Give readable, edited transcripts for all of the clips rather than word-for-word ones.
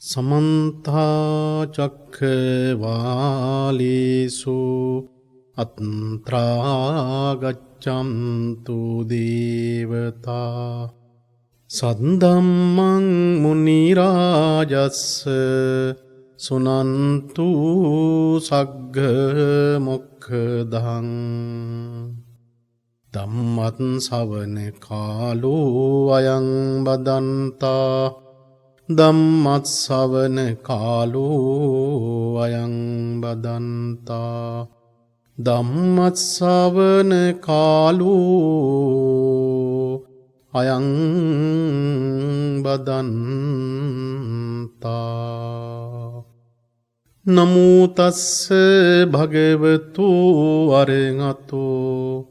සමන්තා චක්ඛවාලේසු අත්‍රා ගච්ඡන්තු දේවතා සද්දම්මං මුනි රාජස්ස සුනන්තු සග්ග මොක්ඛදං ධම්මත් ශ්‍රවණ කාලෝ අයං බදන්තා ධම්මත් ශ්‍රවණ කාලෝ අයං බදන්තා ධම්මත් ශ්‍රවණ කාලෝ අයං බදන්තා නමෝ තස්ස භගවතු අරහතෝ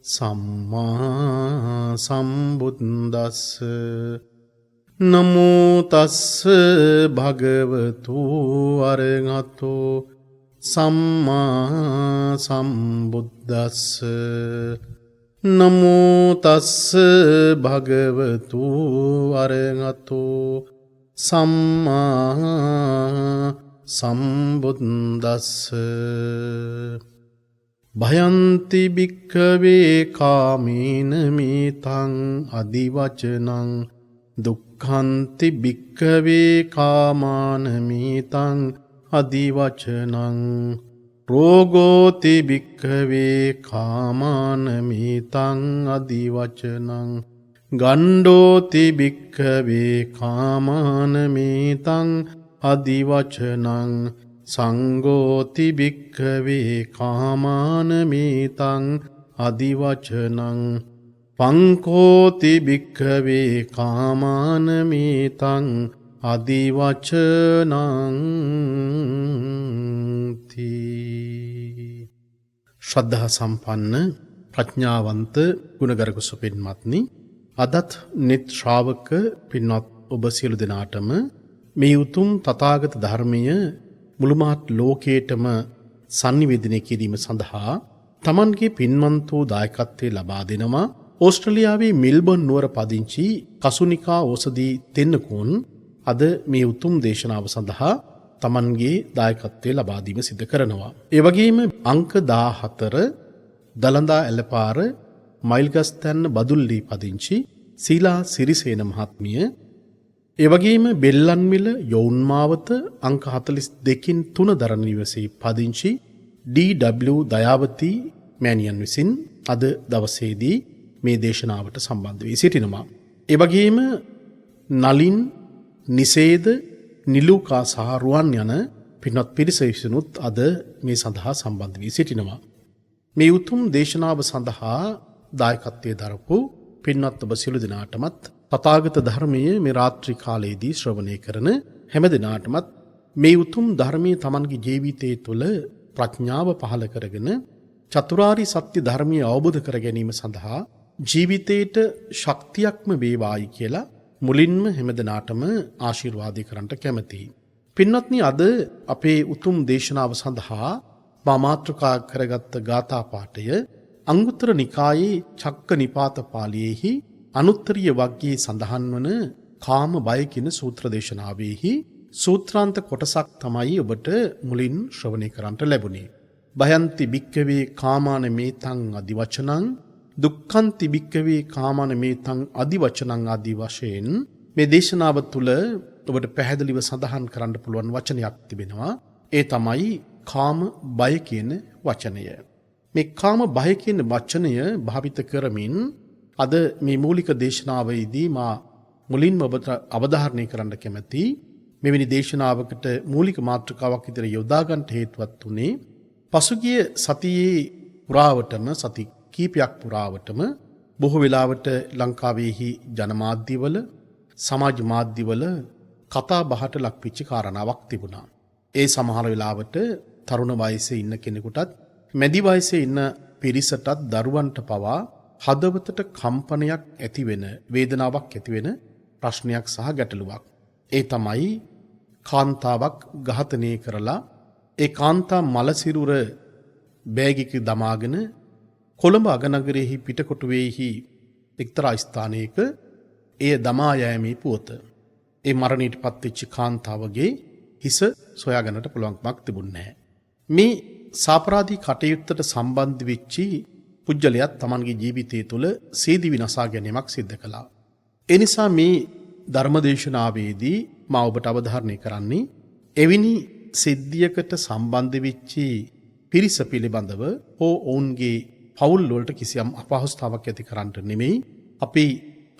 සම්මා සම්බුද්දස්ස නමෝ තස්ස භගවතු අරහතෝ සම්මා සම්බුද්දස්ස නමෝ තස්ස භගවතු අරහතෝ සම්මා සම්බුද්දස්ස භයන්ති භික්ඛවේ කාමේන මේතං අදිවචනං දුක්ඛන්ති භික්ඛවේ කාමාන මේතං අදිවචනං රෝගෝති භික්ඛවේ කාමාන මේතං අදිවචනං ගණ්ඩෝති භික්ඛවේ කාමාන මේතං අදිවචනං සංඝෝති භික්ඛවේ කාමාන මේතං අදිවචනං පංකෝති භික්ඛවේ කාමාන මේතං අදිවචනං තී. ශ්‍රද්ධා සම්පන්න ප්‍රඥාවන්ත ගුණගරුක සුපින්වත්නි, අදත් නිත් ශ්‍රාවක පින්වත් ඔබ සියලු දෙනාටම මේ උතුම් තථාගත ධර්මය මුළුමහත් ලෝකයටම sannivedana කිරීම සඳහා තමන්ගේ පින්වන්ත වූ දායකත්වයේ ලබා දෙනවා ඕස්ට්‍රේලියාවේ මෙල්බර්න් නුවර පදිංචි කසුනිකා ඕසදී තෙන්නකෝන් අද මේ උතුම් දේශනාව සඳහා තමන්ගේ දායකත්වයේ ලබා දීම සිදු කරනවා. ඒ වගේම අංක 14 දලඳා ඇලපාර මයිල්ගස්තැන්න බදුල්ලී පදිංචි සීලා සිරිසේන මහත්මිය, ඒ වගේම බෙල්ලන්විල යොවුන්මාවත අංක 42 3 දරණ නිවසේ පදිංචි ඩී.ඩබ්ලිව් දයාවති මෑණියන් විසින් අද දවසේදී මේ දේශනාවට සම්බන්ධ වී සිටිනවා. ඒ වගේම නලින්, නිසේද, නිලුකා සහ රුවන් යන පින්වත් පිරිස විසිනුත් අද මේ සඳහා සම්බන්ධ වී සිටිනවා. මේ උතුම් දේශනාව සඳහා දායකත්වයේ දරපු පින්වත් ඔබ සියලු දෙනාටමත් තථාගත ධර්මයේ මේ රාත්‍රී කාලයේදී ශ්‍රවණය කරන හැම දිනාටමත් මේ උතුම් ධර්මයේ Tamanගේ ජීවිතයේ තුළ ප්‍රඥාව පහළ කරගෙන චතුරාරි සත්‍ය ධර්මයේ අවබෝධ කර ගැනීම සඳහා ජීවිතයට ශක්තියක්ම වේවායි කියලා මුලින්ම හැම දිනාටම ආශිර්වාදේ කරන්නට කැමැතියි. පින්වත්නි, අද අපේ උතුම් දේශනාව සඳහා මාතෘකා කරගත් ගාථා පාඨය අංගුත්තර නිකායේ චක්ක නිපාත පාළියේහි අනුත්තරීය වග්ගයේ සඳහන් වන කාම බය කියන සූත්‍ර දේශනාවෙහි සූත්‍රාන්ත කොටසක් තමයි ඔබට මුලින් ශ්‍රවණය කරන්නට ලැබුණේ. භයන්ති භික්ඛවේ කාමාන මේතං අදිවචනං දුක්ඛන්ති භික්ඛවේ කාමාන මේතං අදිවචනං ආදී වශයෙන් මේ දේශනාව තුළ ඔබට පැහැදිලිව සඳහන් කරන්න පුළුවන් වචනයක් තිබෙනවා. ඒ තමයි කාම බය කියන වචනය. මේ කාම බය කියන වචනය භාවිත කරමින් අද මේ මූලික දේශනාවේදී මා මුලින්ම ඔබට අවධාරණය කරන්න කැමැති මෙවැනි දේශනාවකට මූලික මාතෘකාවක් විදිහට යොදා ගන්නට හේතුවත් උනේ පසුගිය සතියේ පුරාවටම සති කීපයක් පුරාවටම බොහෝ වෙලාවට ලංකාවේහි ජනමාධ්‍යවල සමාජ මාධ්‍යවල කතා බහට ලක්විච්ච කාරණාවක් තිබුණා. ඒ සමහර වෙලාවට තරුණ වයසේ ඉන්න කෙනෙකුටත් මැදි වයසේ ඉන්න පිරිසටත් දරුවන්ට පවා හදවතට කම්පනයක් ඇතිවෙන, වේදනාවක් ඇතිවෙන ප්‍රශ්නයක් සහ ගැටලුවක්. ඒ තමයි කාන්තාවක් ඝාතනය කරලා ඒ කාන්තා මලසිරුර බෑගයක දමාගෙන කොළඹ අගනගරයේහි පිටකොටුවේහි එක්තරා ස්ථානයක එය දමා යෑමේ පුවත. ඒ මරණයට පත්වෙච්ච කාන්තාවගේ හිස සොයාගන්නට පුළුවන්කමක් තිබුණේ නැහැ. මේ සාපරාධී කටයුත්තට සම්බන්ධ වෙච්චි පුජ්‍යලයක් Tamanගේ ජීවිතය තුළ සීදි විනාශා ගැනීමක් සිද්ධ කළා. ඒ නිසා මේ ධර්මදේශනාවේදී මා ඔබට අවධාරණය කරන්නේ එවැනි සිද්ධියකට සම්බන්ධ වෙච්චි පිරිස පිළිබඳව හෝ ඔවුන්ගේ පවුල් වලට කිසියම් අපහසුතාවක් ඇති කරන්නට නෙමෙයි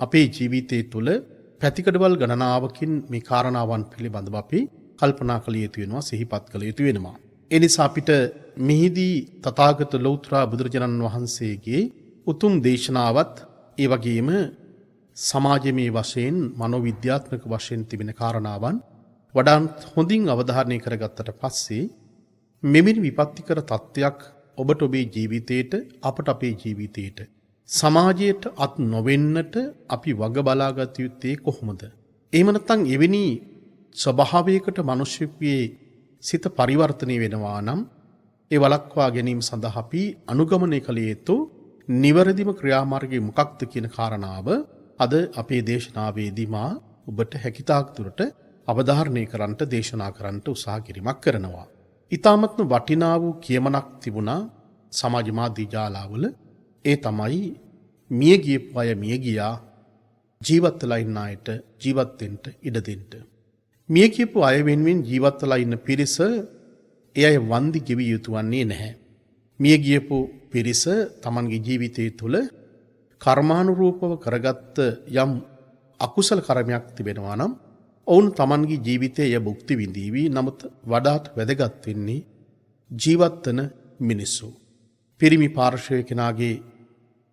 අපේ ජීවිතය තුළ පැතිකඩවල් ගණනාවකින් මේ කාරණාවන් පිළිබඳව අපි කල්පනා කළ යුතු වෙනවා, සිහිපත් කළ යුතු වෙනවා. ඒ නිසා අපිට මෙහිදී තථාගත ලෞතර බුදුරජාණන් වහන්සේගේ උතුම් දේශනාවත් ඒ වගේම සමාජමය වශයෙන් මනෝවිද්‍යාත්මක වශයෙන් තිබෙන කාරණාවන් වඩා හොඳින් අවධාරණය කරගත්තට පස්සේ මෙවැනි විපත්තිකර තත්ත්වයක් ඔබට ඔබේ ජීවිතයට අපට අපේ ජීවිතයට සමාජයට අත් නොවෙන්නට අපි වග බලාගත යුත්තේ කොහොමද? එහෙම නැත්නම් එවැනි ස්වභාවයකට මිනිස්සුගේ සිත පරිවර්තනය වෙනවා නම් ඒ වළක්වා ගැනීම සඳහා අපි අනුගමනය කළ යුතු නිවැරදිම ක්‍රියාමාර්ගය මොකක්ද කියන කාරණාව අද අපේ දේශනාවේදී මා ඔබට හැකියතාක් දුරට අවධාරණය කරන්නට දේශනා කරන්නට උත්සාහ කිරීමක් කරනවා. ඊ타මත්ම වටිනා වූ කියමනක් තිබුණා සමාජ මාධ්‍ය ජාලාවල. ඒ තමයි මිය ගියපු අය මිය ගියා, ජීවත් වෙලා ඉන්න අයට ජීවත් වෙන්න ඉඩ දෙන්න. මිය ගියපු අය වෙනුවෙන් ජීවත් වෙලා ඉන්න පිරිස ඒ අය වන්දි ගෙවිය යුතු වන්නේ නැහැ. මිය ගියපු පිරිස Tamanගේ ජීවිතය තුළ කර්මානුරූපව කරගත්ත යම් අකුසල කර්මයක් තිබෙනවා නම් ඔවුන් Tamanගේ ජීවිතයේ භුක්ති විඳීවි. නමුත් වඩාත් වැදගත් වෙන්නේ ජීවත් වන මිනිස්සු. පිරිමි පාර්ශවයේ කෙනාගේ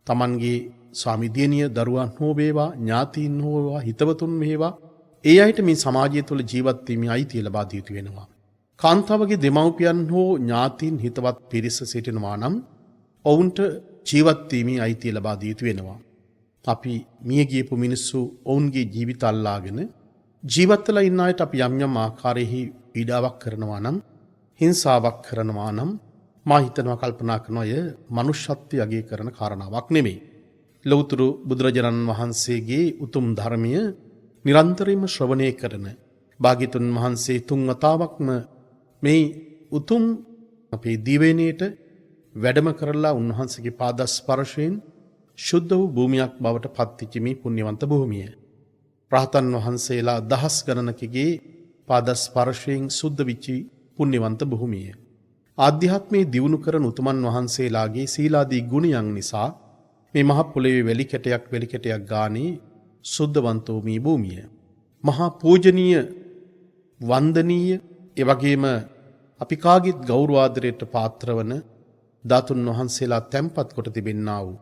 Tamanගේ ස්වාමි දියණිය දරුවන් හෝ වේවා, ඥාතීන් හෝ වේවා, හිතවතුන් වේවා, ඒ අයට මේ සමාජය තුළ ජීවත් වීමේ අයිතිය ලබා දී යුතු වෙනවා. කාන්තාවගේ දෙමව්පියන් හෝ ඥාතීන් හිතවත් පිරිස සිටිනවා නම් ඔවුන්ට ජීවත් වීමේ අයිතිය ලබා දී යුතු වෙනවා. අපි මිය ගියපු මිනිස්සු ඔවුන්ගේ ජීවිත අල්ලාගෙන ජීවත් වෙලා ඉන්න අයට අපි යම් යම් ආකාරයෙහි පීඩාවක් කරනවා නම්, හිංසාවක් කරනවා නම් මා හිතනවා කල්පනා කරනවා අය මනුෂ්‍යත්වය අගය කරන කාරණාවක් නෙමෙයි. ලෞතර බුදුරජාණන් වහන්සේගේ උතුම් ධර්මය නිරන්තරයෙන්ම ශ්‍රවණය කරන භාග්‍යතුන් වහන්සේ තුන් වතාවක්ම මේ උතුම් අපේ දිවයිනේට වැඩම කරලා උන්වහන්සේගේ පාද ස්පර්ශයෙන් ශුද්ධ වූ භූමියක් බවට පත්විච්ච මේ පුණ්‍යවන්ත භූමිය. රහතන් වහන්සේලා දහස් ගණනකගේ පාද ස්පර්ශයෙන් සුද්ධ විච්ච පුණ්‍යවන්ත භූමිය. ආධ්‍යාත්මයේ දියුණු කරන උතුමන් වහන්සේලාගේ සීලාදී ගුණයන් නිසා මේ මහ පොළොවේ වැලි කැටයක් ගානේ සුද්ධවන්තෝ මේ භූමිය. මහා පූජනීය, වන්දනීය, ඒ වගේම අපි කාගේත් ගෞරවාදරයට පාත්‍රවන ධාතුන් වහන්සේලා තැන්පත් කොට තිබෙන්නා වූ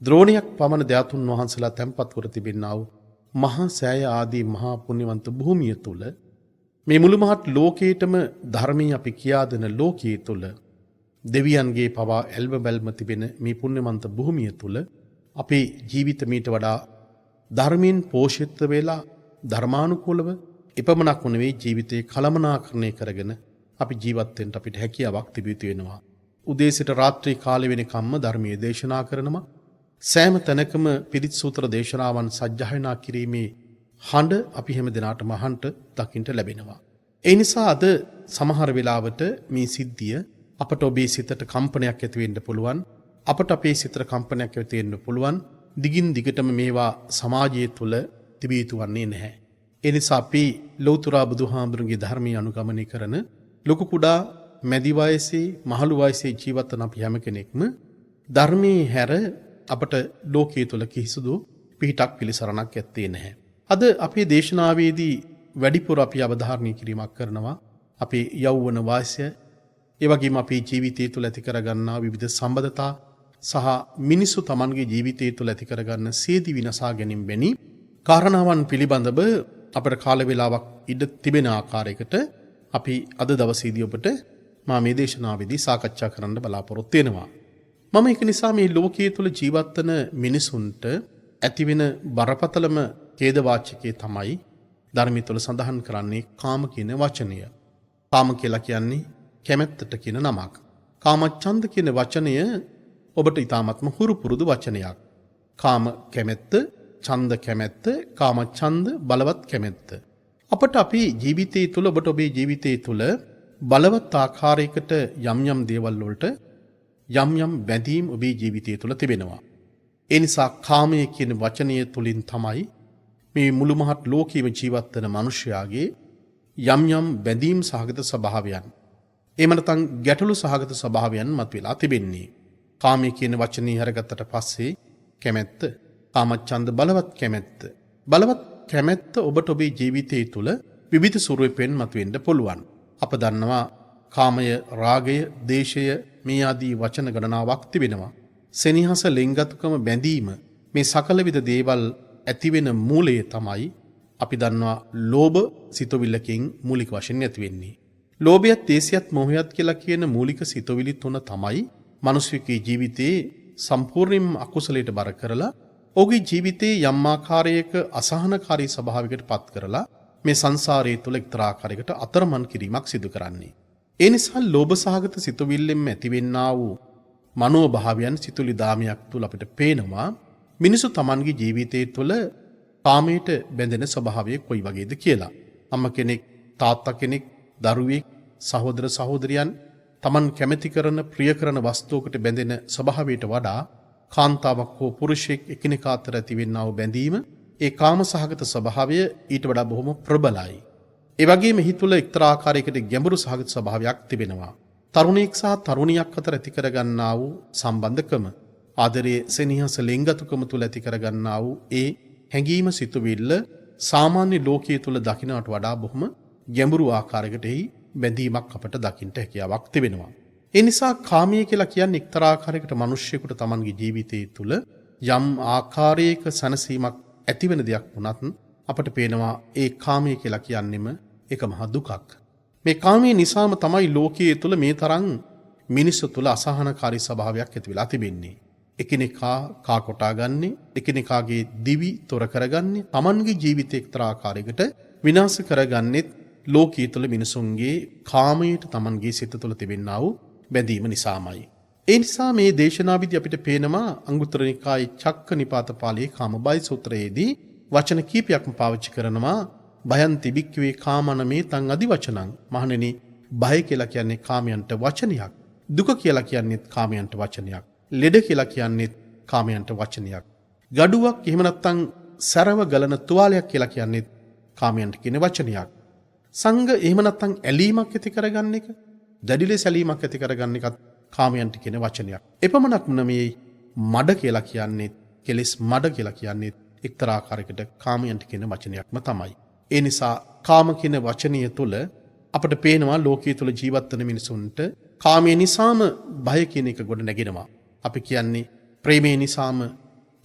ද්‍රෝණයක් පමණ ධාතුන් වහන්සේලා තැන්පත් කොට තිබෙන්නා වූ මහා සෑය ආදී මහා පුණ්‍යවන්ත භූමිය තුල මේ මුළු මහත් ලෝකයටම ධර්මයේ අපි කියා දෙන ලෝකයේ තුල දෙවියන්ගේ පවා ඇල්ම බැල්ම තිබෙන මේ පුණ්‍යවන්ත භූමිය තුල අපේ ජීවිත මීට වඩා ධර්මයෙන් පෝෂිත වෙලා ධර්මානුකූලව එපමණක් නෙවෙයි ජීවිතේ කළමනාකරණය කරගෙන අපි ජීවත් වෙන්න අපිට හැකියාවක් තිබිය යුතු වෙනවා. උදේ සිට රාත්‍රී කාලෙ වෙනකම්ම ධර්මයේ දේශනා කරනවා. සෑම තැනකම පිරිත් සූත්‍ර දේශනාවන් සජ්ජායනා කිරීමේ හඬ අපි හැම දිනාටම අහන්නට දකින්නට ලැබෙනවා. ඒ නිසා අද සමහර වෙලාවට මේ සිද්ධිය අපට ඔබේ සිතට කම්පනයක් ඇති වෙන්න පුළුවන්. අපට අපේ සිතට කම්පනයක් ඇති වෙන්න පුළුවන්. දිගින් දිගටම මේවා සමාජය තුළ තිබිය යුතු වන්නේ නැහැ. ඒ නිසා අපි ලෞතර බුදුහාමුදුරන්ගේ ධර්මයේ අනුගමනය කරන ලොකු කුඩා මැදි වයසේ මහලු වයසේ ජීවත් වන අපි හැම කෙනෙක්ම ධර්මයේ හැර අපට ලෝකයේ තුල කිසිදු පිහිටක් පිළිසරණක් ඇත්තේ නැහැ. අද අපේ දේශනාවේදී වැඩිපුර අපි අවධාරණය කිරීමක් කරනවා අපේ යෞවන වාසය, ඒ වගේම අපේ ජීවිතය තුළ ඇති කරගන්නා විවිධ සම්බන්ධතා සහ මිනිස්සු Tamanගේ ජීවිතය තුළ ඇති කරගන්න සීදී විනාශා ගැනීම වැනි කාරණාවන් පිළිබඳව අපට කාල වේලාවක් ඉඩ තිබෙන ආකාරයකට අපි අද දවසේදී ඔබට මා මේ දේශනාවේදී සාකච්ඡා කරන්න බලාපොරොත්තු වෙනවා. මම ඒක නිසා මේ ලෝකයේ තුල ජීවත් වන මිනිසුන්ට ඇතිවෙන බරපතලම ඛේද වාචකයේ තමයි ධර්මයේ තුල සඳහන් කරන්නේ කාම කියන වචනය. කාම කියලා කියන්නේ කැමැත්තට කියන නමක්. කාමච්ඡන්ද කියන වචනය ඔබට ඊ타ත්ම හුරු පුරුදු වචනයක්. කාම කැමැත්ත, ඡන්ද කැමැත්ත, කාමච්ඡන්ද බලවත් කැමැත්ත. අපට අපි ජීවිතය තුළ ඔබට ඔබේ ජීවිතය තුළ බලවත් ආකාරයකට යම් යම් දේවල් වලට යම් යම් බැඳීම් ඔබේ ජීවිතය තුළ තිබෙනවා. ඒ නිසා කාමය කියන වචනය තුලින් තමයි මේ මුළු මහත් ලෝකීය ජීවත් වෙන මිනිසයාගේ යම් යම් බැඳීම් සහගත ස්වභාවයන් එහෙම නැත්නම් ගැටලු සහගත ස්වභාවයන් මතුවලා තිබෙන්නේ. කාමය කියන වචනේ හරගත්තට පස්සේ කැමැත්ත, කාමච්ඡන්ද බලවත් කැමැත්ත. බලවත් කැමැත්ත ඔබට ඔබේ ජීවිතය තුළ විවිධ ස්වරූපෙන් මතුවෙන්න පුළුවන්. අප දන්නවා කාමය, රාගය, දේශය මේ ආදී වචන ගණනාවක් තිබෙනවා. සෙනෙහස, ලෙන්ගතුකම, බැඳීම මේ සකල විද දේවල් ඇතිවෙන මූලය තමයි අපි දන්නවා ලෝභ සිතුවිල්ලකින් මූලික වශයෙන් ඇති වෙන්නේ. ලෝභයත්, දේශයත්, මොහයත් කියලා කියන මූලික සිතුවිලි තුන තමයි මිනිසෙකුගේ ජීවිතේ සම්පූර්ණයෙන්ම අකුසලයට බර කරලා ඔහුගේ ජීවිතේ යම් ආකාරයක අසහනකාරී ස්වභාවයකට පත් කරලා මේ සංසාරයේ තුල එක්තරා ආකාරයකට අතරමන් කිරීමක් සිදු කරන්නේ. ඒ නිසා ලෝභ සහගත සිතුවිල්ලෙන් ඇතිවෙන්නා වූ මනෝභාවයන් සිතුවිලි දාමයක් තුල අපිට පේනවා මිනිසු Tamanගේ ජීවිතයේ තුල කාමයට බැඳෙන ස්වභාවය කොයි වගේද කියලා. අම්මා කෙනෙක්, තාත්තා කෙනෙක්, දරුවෙක්, සහෝදර සහෝදරියන් Taman කැමති කරන, ප්‍රිය කරන වස්තුවකට බැඳෙන ස්වභාවයට වඩා කාන්තාවක් හෝ පුරුෂයෙක් එකිනෙකා අතර ඇතිවෙනා වූ බැඳීම, ඒ කාම සහගත ස්වභාවය ඊට වඩා බොහොම ප්‍රබලයි. ඒ වගේම එහි තුල එක්තරා ආකාරයකට ගැඹුරු සහගත ස්වභාවයක් තිබෙනවා. තරුණයෙක් සහ තරුණියක් අතර ඇති කරගන්නා වූ සම්බන්ධකම, ආදරයේ, සෙනෙහස, ලෙන්ගතුකම තුල ඇති කරගන්නා වූ ඒ හැඟීම, සිතුවිල්ල සාමාන්‍ය ලෝකයේ තුල දකින්නට වඩා බොහොම ගැඹුරු ආකාරයකට එහි බැඳීමක් අපට දකින්න හැකියාවක් තිබෙනවා. ඒ නිසා කාමය කියලා කියන්නේ එක්තරා ආකාරයකට මිනිස්සෙකුට Tamanගේ ජීවිතයේ තුල යම් ආකාරයක සැනසීමක් ඇතිවෙන දෙයක් වුණත් අපට පේනවා ඒ කාමය කියලා කියන්නෙම එක මහ දුකක්. මේ කාමයේ නිසාම තමයි ලෝකයේ තුල මේ තරම් මිනිස්සු තුල අසහනකාරී ස්වභාවයක් ඇති වෙලා තිබෙන්නේ. එකිනෙකා කා කොටා ගන්නේ, එකිනෙකාගේ දිවි තොර කරගන්නේ, Tamanගේ ජීවිතේ එක්තරා ආකාරයකට විනාශ කරගන්නෙත් ලෝකයේ තුල මිනිසුන්ගේ කාමයට Tamanගේ සිත තුල තිබෙනා වූ බැඳීම නිසාමයි. ඒ නිසා මේ දේශනාවිදී අපිට පේනවා අංගුත්තර නිකායේ චක්ක නිපාත පාළියේ කාමබයි සූත්‍රයේදී වචන කීපයක්ම පාවිච්චි කරනවා. භයං තිබික්කවේ කාමනමේ තං අදි වචනං. මහණෙනි, භය කියලා කියන්නේ කාමයන්ට වචනයක්. දුක කියලා කියන්නේත් කාමයන්ට වචනයක්. ලෙඩ කියලා කියන්නේත් කාමයන්ට වචනයක්. ගඩුවක් එහෙම නැත්නම් සරව ගලන තුවාලයක් කියලා කියන්නේත් කාමයන්ට කියන වචනයක්. සංග එහෙම නැත්නම් ඇලීමක් ඇති කරගන්න එක, දැඩි ලෙස ඇලීමක් ඇති කරගන්න එකත් කාමයන්ට කියන වචනයක්. එපමණක් නෙමෙයි, මඩ කියලා කියන්නේත්, කෙලෙස් මඩ කියලා කියන්නේත් එක්තරා ආකාරයකට කාමයන්ට කියන වචනයක්ම තමයි. ඒ නිසා කාම කියන වචනය තුළ අපට පේනවා ලෝකයේ තුළ ජීවත් වෙන මිනිසුන්ට කාමයේ නිසාම බය කියන එක ගොඩ නැගෙනවා. අපි කියන්නේ ප්‍රේමයේ නිසාම,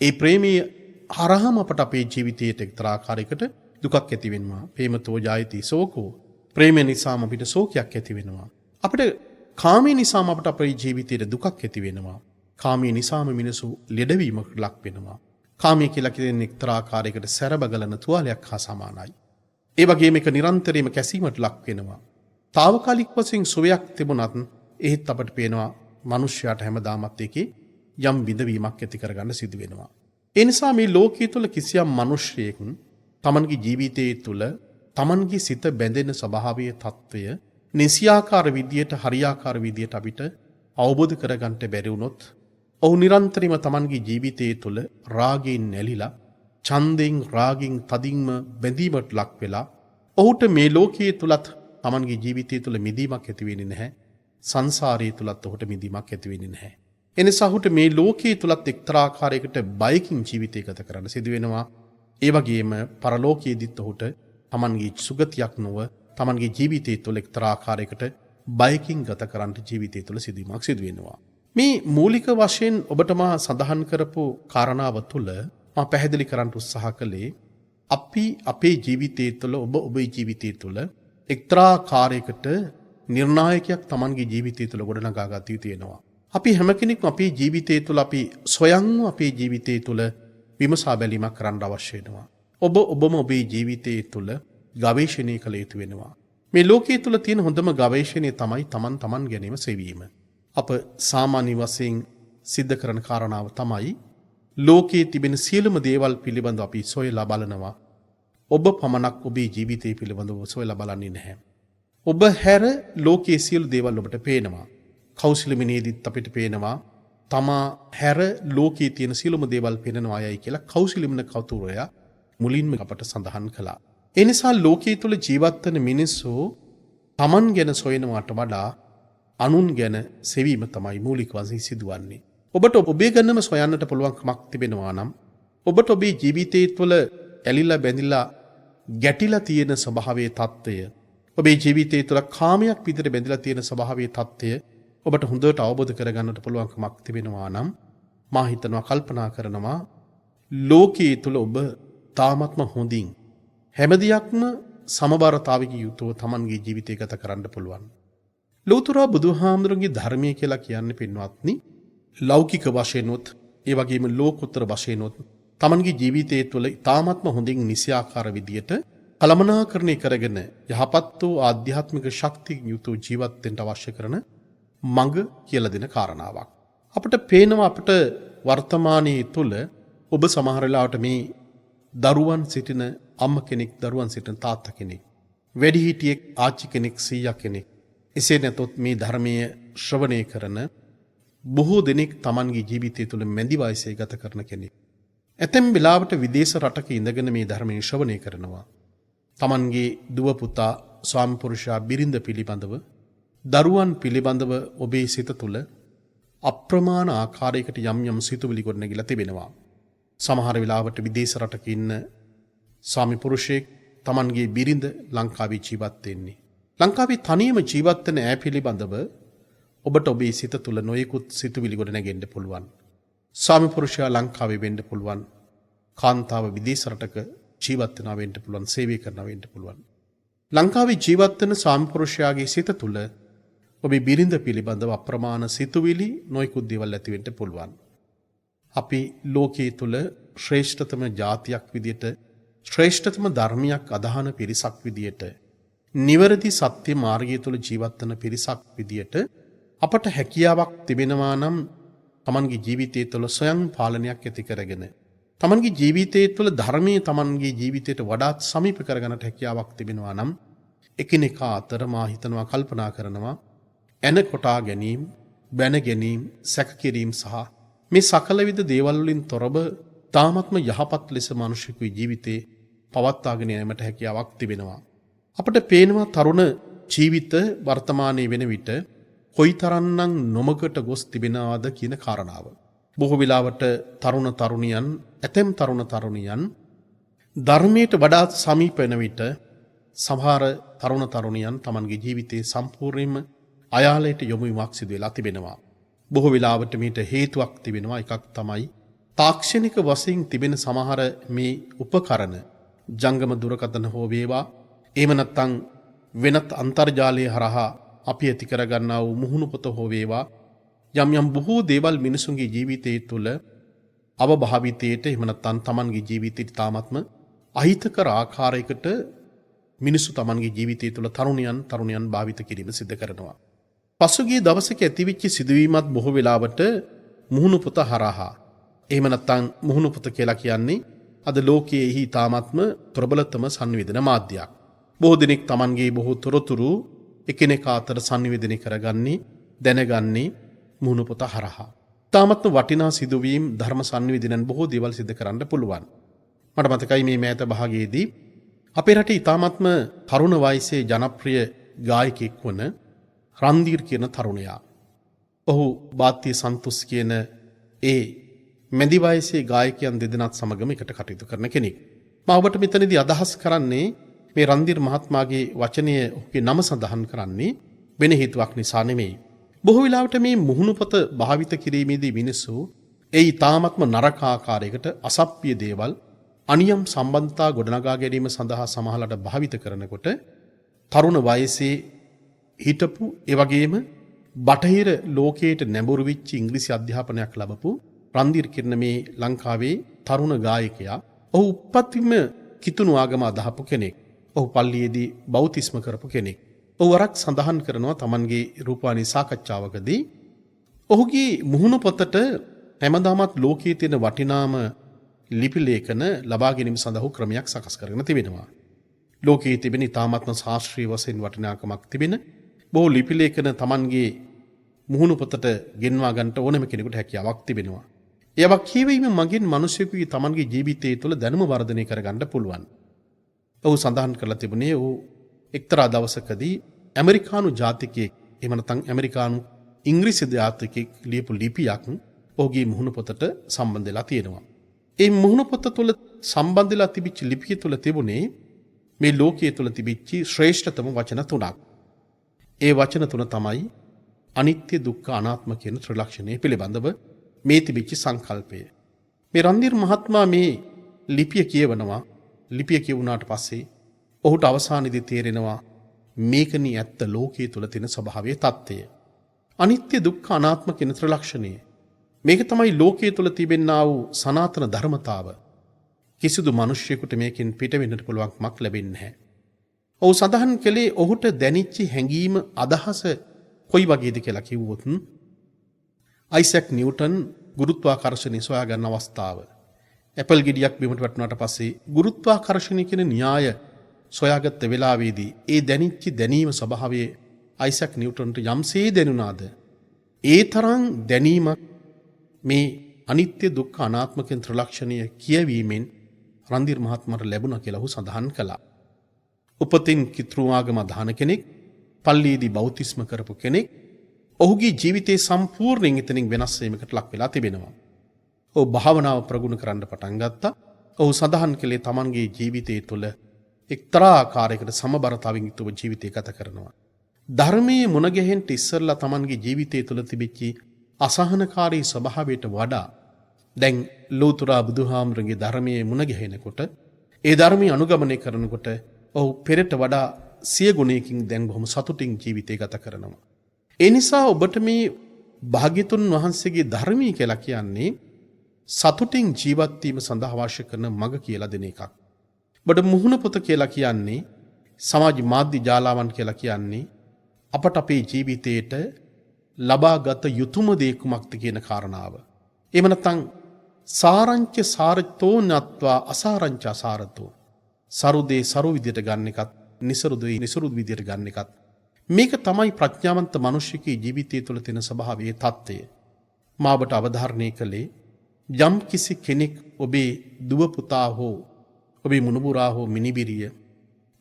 ඒ ප්‍රේමයේ හරහාම අපට අපේ ජීවිතයේ එක්තරා ආකාරයකට දුකක් ඇති වෙනවා. ප්‍රේමතෝ ජායති සෝකෝ. ප්‍රේමය නිසාම අපිට ශෝකයක් ඇති වෙනවා. අපිට කාමයේ නිසාම අපට අපේ ජීවිතයේ දුකක් ඇති වෙනවා. කාමයේ නිසාම මිනිසු ලෙඩවීමකට ලක් වෙනවා. කාමය කියලා කියන්නේ එක්තරා ආකාරයකට සැරබගලන තුවාලයක් හා සමානයි. ඒ වගේම එක නිරන්තරයෙන්ම කැසීමට ලක් වෙනවා. తాවකාලික වශයෙන් සුවයක් තිබුණත් එහෙත් අපට පේනවා මිනිස්යාට හැමදාමත් එකේ යම් විඳවීමක් ඇති කරගන්න සිදු වෙනවා. ඒ නිසා මේ ලෝකයේ තුල කිසියම් මිනිසෙක් තමන්ගේ ජීවිතයේ තුල තමන්ගේ සිත බැඳෙන ස්වභාවයේ తত্ত্বය නිසියාකාර විදියට, හරියාකාර විදියට අපිට අවබෝධ කරගන්න බැරි වුණොත්, ඔහු නිරන්තරයෙන්ම තමන්ගේ ජීවිතයේ තුල රාගයෙන් නැලිලා, ඡන්දෙන්, රාගින්, තදින්ම බැඳීමට ලක් වෙලා, ඔහුට මේ ලෝකයේ තුලත් තමන්ගේ ජීවිතය තුල මිදීමක් ඇති වෙන්නේ නැහැ. සංසාරයේ තුලත් ඔහුට මිදීමක් ඇති වෙන්නේ නැහැ. එනිසා ඔහුට මේ ලෝකයේ තුලත් එක්තරා ආකාරයකට බයකින් ජීවිතය ගත කරන්න සිදු වෙනවා. ඒ වගේම පරලෝකයේදීත් ඔහුට තමන්ගේ සුගතියක් නොව තමන්ගේ ජීවිතය තුළ එක්තරා ආකාරයකට බයකින් ගත කරන්න ජීවිතය තුළ සිදුවීමක් සිදු වෙනවා. මේ මූලික වශයෙන් ඔබට මා සඳහන් කරපු කාරණාව තුළ මා පැහැදිලි කරන්න උත්සාහ කළේ අපි අපේ ජීවිතය තුළ, ඔබ ඔබේ ජීවිතය තුළ එක්තරා ආකාරයකට නිර්ණායකයක් තමන්ගේ ජීවිතය තුළ ගොඩනගා ගත යුතු වෙනවා. අපි හැම කෙනෙක්ම අපේ ජීවිතය තුළ අපි ස්වයංව අපේ ජීවිතය තුළ විමසා බැලීමක් කරන්න අවශ්‍ය වෙනවා. ඔබම ඔබේ ජීවිතය තුළ ගවේෂණය කළ යුතු වෙනවා. මේ ලෝකයේ තුල තියෙන හොඳම ගවේෂණය තමයි තමන් ගැනීම සෙවීම. අප සාමාන්‍ය වශයෙන් සිද්ධ කරන කාරණාව තමයි ලෝකයේ තිබෙන සියලුම දේවල් පිළිබඳව අපි සොයලා බලනවා. ඔබ පමණක් ඔබේ ජීවිතය පිළිබඳව සොයලා බලන්නේ නැහැ. ඔබ හැර ලෝකයේ සියලු දේවල් ඔබට පේනවා. කෞසිලමිනේදීත් අපිට පේනවා තමා හැර ලෝකයේ තියෙන සියලුම දේවල් පේනවා යයි කියලා කෞසිලමින කතුරයා මුලින්ම අපට සඳහන් කළා. ඒ නිසා ලෝකයේ තුල ජීවත් වෙන මිනිස්සු තමන් ගැන සොයනවාට වඩා අනුන් ගැන සෙවීම තමයි මූලික වශයෙන් සිදුවන්නේ. ඔබට ඔබේ ගැනම සොයන්නට පුළුවන්කමක් තිබෙනවා නම් ඔබට ඔබේ ජීවිතයේ තුළ ඇලිලා බැඳිලා ගැටිලා තියෙන ස්වභාවයේ తত্ত্বය, ඔබේ ජීවිතයේ තුළ කාමයක් විදිහට බැඳිලා තියෙන ස්වභාවයේ తত্ত্বය ඔබට හොඳට අවබෝධ කරගන්නට පුළුවන්කමක් තිබෙනවා නම් මා හිතනවා කල්පනා කරනවා ලෝකයේ තුළ ඔබ තාමත්ම හොඳින් හැම දෙයක්ම සමබරතාවකින් යුතුව Tamanගේ ජීවිතය ගත කරන්න පුළුවන්. ලෞතර බුදුහාමුදුරන්ගේ ධර්මය කියලා කියන්නේ පින්වත්නි ලෞකික වශයෙන්ොත් ඒ වගේම ලෝකෝත්තර වශයෙන්ොත් Tamanගේ ජීවිතයේ තුළ තාමත්ම හොඳින් නිසියාකාර විදියට කළමනාකරණය කරගෙන යහපත් වූ ආධ්‍යාත්මික ශක්තියකින් යුතුව ජීවත් වෙන්න අවශ්‍ය කරන මඟ කියලා දෙන කාරණාවක්. අපිට පේනවා අපිට වර්තමානයේ තුල ඔබ සමහර වෙලාවට මේ දරුවන් සිටින අම්ම කෙනෙක්, දරුවන් සිටින තාත්තා කෙනෙක්, වැඩිහිටියෙක්, ආච්චි කෙනෙක්, සීයා කෙනෙක්, එසේ නැතොත් මේ ධර්මයේ ශ්‍රවණය කරන බොහෝ දෙනෙක් Tamanගේ ජීවිතය තුළ මැදි වයසේ ගත කරන කෙනෙක්. ඇතැම් වෙලාවට විදේශ රටක ඉඳගෙන මේ ධර්මයේ ශ්‍රවණය කරනවා. Tamanගේ දුව පුතා, ස්වාමි පුරුෂයා, බිරිඳ පිළිබඳව, දරුවන් පිළිබඳව ඔබේ සිත තුළ අප්‍රමාණ ආකාරයකට යම් යම් සිතුවිලි ගොඩනැගිලා තිබෙනවා. සමහර වෙලාවට විදේශ රටක ඉන්න ස්වාමි පුරුෂයෙක් Tamanගේ බිරිඳ ලංකාවේ ජීවත් වෙන්නේ. ලංකාවේ තනියම ජීවත් වෙන ඈ පිළිබඳව ඔබට ඔබේ සිත තුළ නොයෙකුත් සිතුවිලි ගොඩනැගෙන්න පුළුවන්. ස්වාමි පුරුෂයා ලංකාවේ වෙන්න පුළුවන්. කාන්තාව විදේශ රටක ජීවත් වෙනවා වෙන්න පුළුවන්, සේවය කරනවා වෙන්න පුළුවන්. ලංකාවේ ජීවත් වෙන ස්වාමි පුරුෂයාගේ සිත තුළ ඔබේ බිරිඳ පිළිබඳව අප්‍රමාණ සිතුවිලි නොයෙකුත් දේවල් ඇති වෙන්න පුළුවන්. අපි ලෝකයේ තුල ශ්‍රේෂ්ඨතම ජාතියක් විදියට, ශ්‍රේෂ්ඨතම ධර්මයක් අදහන පිරිසක් විදියට, නිවැරදි සත්‍ය මාර්ගය තුල ජීවත් වන පිරිසක් විදියට අපට හැකියාවක් තිබෙනවා නම් Tamanගේ ජීවිතය තුළ ස්වයං පාලනයක් ඇති කරගෙන, Tamanගේ ජීවිතය තුළ ධර්මයේ Tamanගේ ජීවිතයට වඩාත් සමීප කරගන්නට හැකියාවක් තිබෙනවා නම් එකිනෙකා අතර මා හිතනවා කල්පනා කරනවා එන කොටා ගැනීම, බැන ගැනීම, සැක කිරීම සහ මේ සකල විද දේවල් වලින් තොරව තාමත්ම යහපත් ලෙස මිනිසෙකුගේ ජීවිතේ පවත්වාගෙන යාමට හැකියාවක් තිබෙනවා. අපිට පේනවා තරුණ ජීවිත වර්තමානයේ වෙන විට කොයිතරම්නම් නොමකට ගොස් තිබෙනවද කියන කාරණාව. බොහෝ වෙලාවට තරුණ තරුණියන්, ඇතැම් තරුණ තරුණියන් ධර්මයට වඩා සමීප වෙන විට සමහර තරුණ තරුණියන් Tamanගේ ජීවිතේ සම්පූර්ණයෙන්ම අයාලයට යොමු වීමක් සිදු වෙලා තිබෙනවා. බොහෝ වෙලාවට මේට හේතුවක් තිබෙනවා. එකක් තමයි තාක්ෂණික වශයෙන් තිබෙන සමහර මේ උපකරණ, ජංගම දුරකථන හෝ වේවා, එහෙම නැත්නම් වෙනත් අන්තර්ජාලය හරහා අපි ඇති කරගන්නා වූ මුහුණුපොත හෝ වේවා, යම් යම් බොහෝ දේවල් මිනිසුන්ගේ ජීවිතයේ තුළ අවභාවිතයට, එහෙම නැත්නම් Tamanගේ ජීවිතයට තාමත්ම අහිතකර ආකාරයකට මිනිසු Tamanගේ ජීවිතය තුළ තරුණයන් භාවිත කිරීම සිදු කරනවා. පසුගිය දවසක ඇතිවෙච්ච සිදුවීමත් බොහෝ වෙලාවට මුහුණුපොත හරහා, එහෙම නැත්නම් මුහුණුපොත කියලා කියන්නේ අද ලෝකයේහි තාමත්ම ප්‍රබලතම සංවේදන මාධ්‍යයක්. බොහෝ දෙනෙක් Tamanගේ බොහෝ තොරතුරු එකිනෙකා අතර සංවේදනය කරගන්නේ, දැනගන්නේ මුහුණුපොත හරහා. තාමත්ම වටිනා සිදුවීම්, ධර්ම සංවේදනයන් බොහෝ දේවල් සිදු කරන්න පුළුවන්. මට මතකයි මේ මෑත භාගයේදී අපේ රටේ තාමත්ම තරුණ වයසේ ජනප්‍රිය ගායකයෙක් වන රන්දීර් කියන තරුණයා. ඔහු බාත්‍ය සන්තුස් කියන ඒ මැදි වයසේ ගායකයන් දෙදෙනාත් සමගම එකට කටයුතු කරන කෙනෙක්. මම ඔබට මෙතනදී අදහස් කරන්නේ මේ රන්දීර් මහත්මයාගේ වචනය, ඔහුගේ නම සඳහන් කරන්නේ වෙන හේතුවක් නිසා නෙමෙයි. බොහෝ වෙලාවට මේ මුහුණුපොත භාවිත කිරීමේදී මිනිස්සු ඒ ඊ타ත්ම නරක ආකාරයකට අසප්පිය දේවල්, අනියම් සම්බන්ධතා ගොඩනගා ගැනීම සඳහා සමහරවිට භාවිත කරනකොට තරුණ වයසේ හිටපු, ඒ වගේම බටහිර ලෝකයට නැඹුරු වෙච්ච ඉංග්‍රීසි අධ්‍යාපනයක් ලැබපු රන්දීර් කියන මේ ලංකාවේ තරුණ ගායකයා, ඔහු උපත්තිම කිතුණු ආගම අදහපු කෙනෙක්. ඔහු පල්ලියේදී බෞතිස්ම කරපු කෙනෙක්. ඔහු වරක් සඳහන් කරනවා Tamanගේ රූපවාහිනී සාකච්ඡාවකදී ඔහුගේ මුහුණුපොතට හැමදාමත් ලෝකයේ තියෙන වටිනාම ලිපි ලේඛන ලබා ගැනීම සඳහා ක්‍රමයක් සකස් කරගෙන තිබෙනවා. ලෝකයේ තිබෙන ඉතාමත්ම ශාස්ත්‍රීය වශයෙන් වටිනාකමක් තිබෙන බොහෝ ලිපි ලේඛන Tamanගේ මුහුණු පොතට ගෙන්වා ගන්නට ඕනෑම කෙනෙකුට හැකියාවක් තිබෙනවා. ඒවා කියවීම මගින් මිනිසෙකුගේ Tamanගේ ජීවිතය තුළ දැනුම වර්ධනය කරගන්න පුළුවන්. ඔහු සඳහන් කරලා තිබුණේ ඔහු එක්තරා දවසකදී ඇමරිකානු ජාතිකයෙක් එහෙම නැත්නම් ඇමරිකානු ඉංග්‍රීසි ජාතිකයෙක් ලියපු ලිපියක් ඔහුගේ මුහුණු පොතට සම්බන්ධ වෙලා තියෙනවා. ඒ මුහුණු පොත තුළ සම්බන්ධ වෙලා තිබිච්ච ලිපිය තුළ තිබුණේ මේ ලෝකයේ තුළ තිබිච්ච ශ්‍රේෂ්ඨතම වචන තුනක්. ඒ වචන තුන තමයි අනිත්‍ය දුක්ඛ අනාත්ම කියන ත්‍රිලක්ෂණය පිළිබඳව මේ තිබිච්ච සංකල්පය. මේ රන්දීර් මහත්මයා මේ ලිපිය කියවනවා. ලිපිය කියවුණාට පස්සේ ඔහුට අවසානයේදී තේරෙනවා මේකනි ඇත්ත ලෝකයේ තුළ තියෙන ස්වභාවයේ தත්ත්වය. අනිත්‍ය දුක්ඛ අනාත්ම කියන ත්‍රිලක්ෂණය. මේක තමයි ලෝකයේ තුළ තිබෙනා වූ සනාතන ධර්මතාව. කිසිදු මිනිසෙකුට මේකෙන් පිට වෙන්නට පුළුවන්කමක් ලැබෙන්නේ නැහැ. ඔහු සඳහන් කළේ ඔහුට දැනිච්ච හැඟීම අදහස කොයි වගේද කියලා කිව්වොත් අයිසැක් නිව්ටන් ගුරුත්වාකර්ෂණය සොයා ගන්න අවස්ථාව. ඇපල් ගෙඩියක් බිමට වැටුණාට පස්සේ ගුරුත්වාකර්ෂණය කියන න්‍යාය සොයාගත්ත වෙලාවේදී ඒ දැනිච්ච දැනීම ස්වභාවයේ අයිසැක් නිව්ටන්ට යම්සේ දැනුණාද ඒ තරම් දැනීමක් මේ අනිත්‍ය දුක්ඛ අනාත්ම කියන ත්‍රිලක්ෂණය කියවීමෙන් රන්දීර් මහත්මයාට ලැබුණා කියලා ඔහු සඳහන් කළා. උපතින් කිතුරුආගම අදහන කෙනෙක්, පල්ලියේදී බෞතිස්ම කරපු කෙනෙක්, ඔහුගේ ජීවිතේ සම්පූර්ණයෙන් එතනින් වෙනස් වීමකට ලක් වෙලා තිබෙනවා. ඔහු භාවනාව ප්‍රගුණ කරන්න පටන් ගත්තා. ඔහු සඳහන් කළේ Tamanගේ ජීවිතය තුළ එක්තරා ආකාරයකට සමබරතාවයෙන් යුතුව ජීවිතය ගත කරනවා. ධර්මයේ මුණ ගැහෙන්න ඉස්සෙල්ලා Tamanගේ ජීවිතය තුළ තිබිච්ච අසහනකාරී ස්වභාවයට වඩා දැන් ලෝතුරා බුදුහාමුදුරන්ගේ ධර්මයේ මුණ ගැහෙනකොට ඒ ධර්මයේ අනුගමනය කරනකොට ඔහු පෙරට වඩා සිය ගුණයකින් දැන් බොහොම සතුටින් ජීවිතය ගත කරනවා. ඒ නිසා ඔබට මේ භාග්‍යතුන් වහන්සේගේ ධර්මයේ කියලා කියන්නේ සතුටින් ජීවත් වීම සඳහා අවශ්‍ය කරන මඟ කියලා දෙන එකක්. ඔබට මුහුණ පොත කියලා කියන්නේ සමාජ මාධ්‍ය ජාලාවන් කියලා කියන්නේ අපට අපේ ජීවිතේට ලබාගත යුතුම දේ කුමක්ද කියන කාරණාව. එහෙම නැත්නම් සාරංච සාරතෝ නත්වා අසාරංච අසාරතෝ. සරුදේ සරු විදියට ගන්න එකත්, නිසරුදේ නිසරු විදියට ගන්න එකත්. මේක තමයි ප්‍රඥාවන්ත මිනිසෙකුගේ ජීවිතය තුළ තියෙන ස්වභාවයේ தත්ත්වය. මාවට අවධාරණය කළේ යම් කිසි කෙනෙක් ඔබේ දුව පුතා හෝ ඔබේ මුණුබුරා හෝ මිනිබිරිය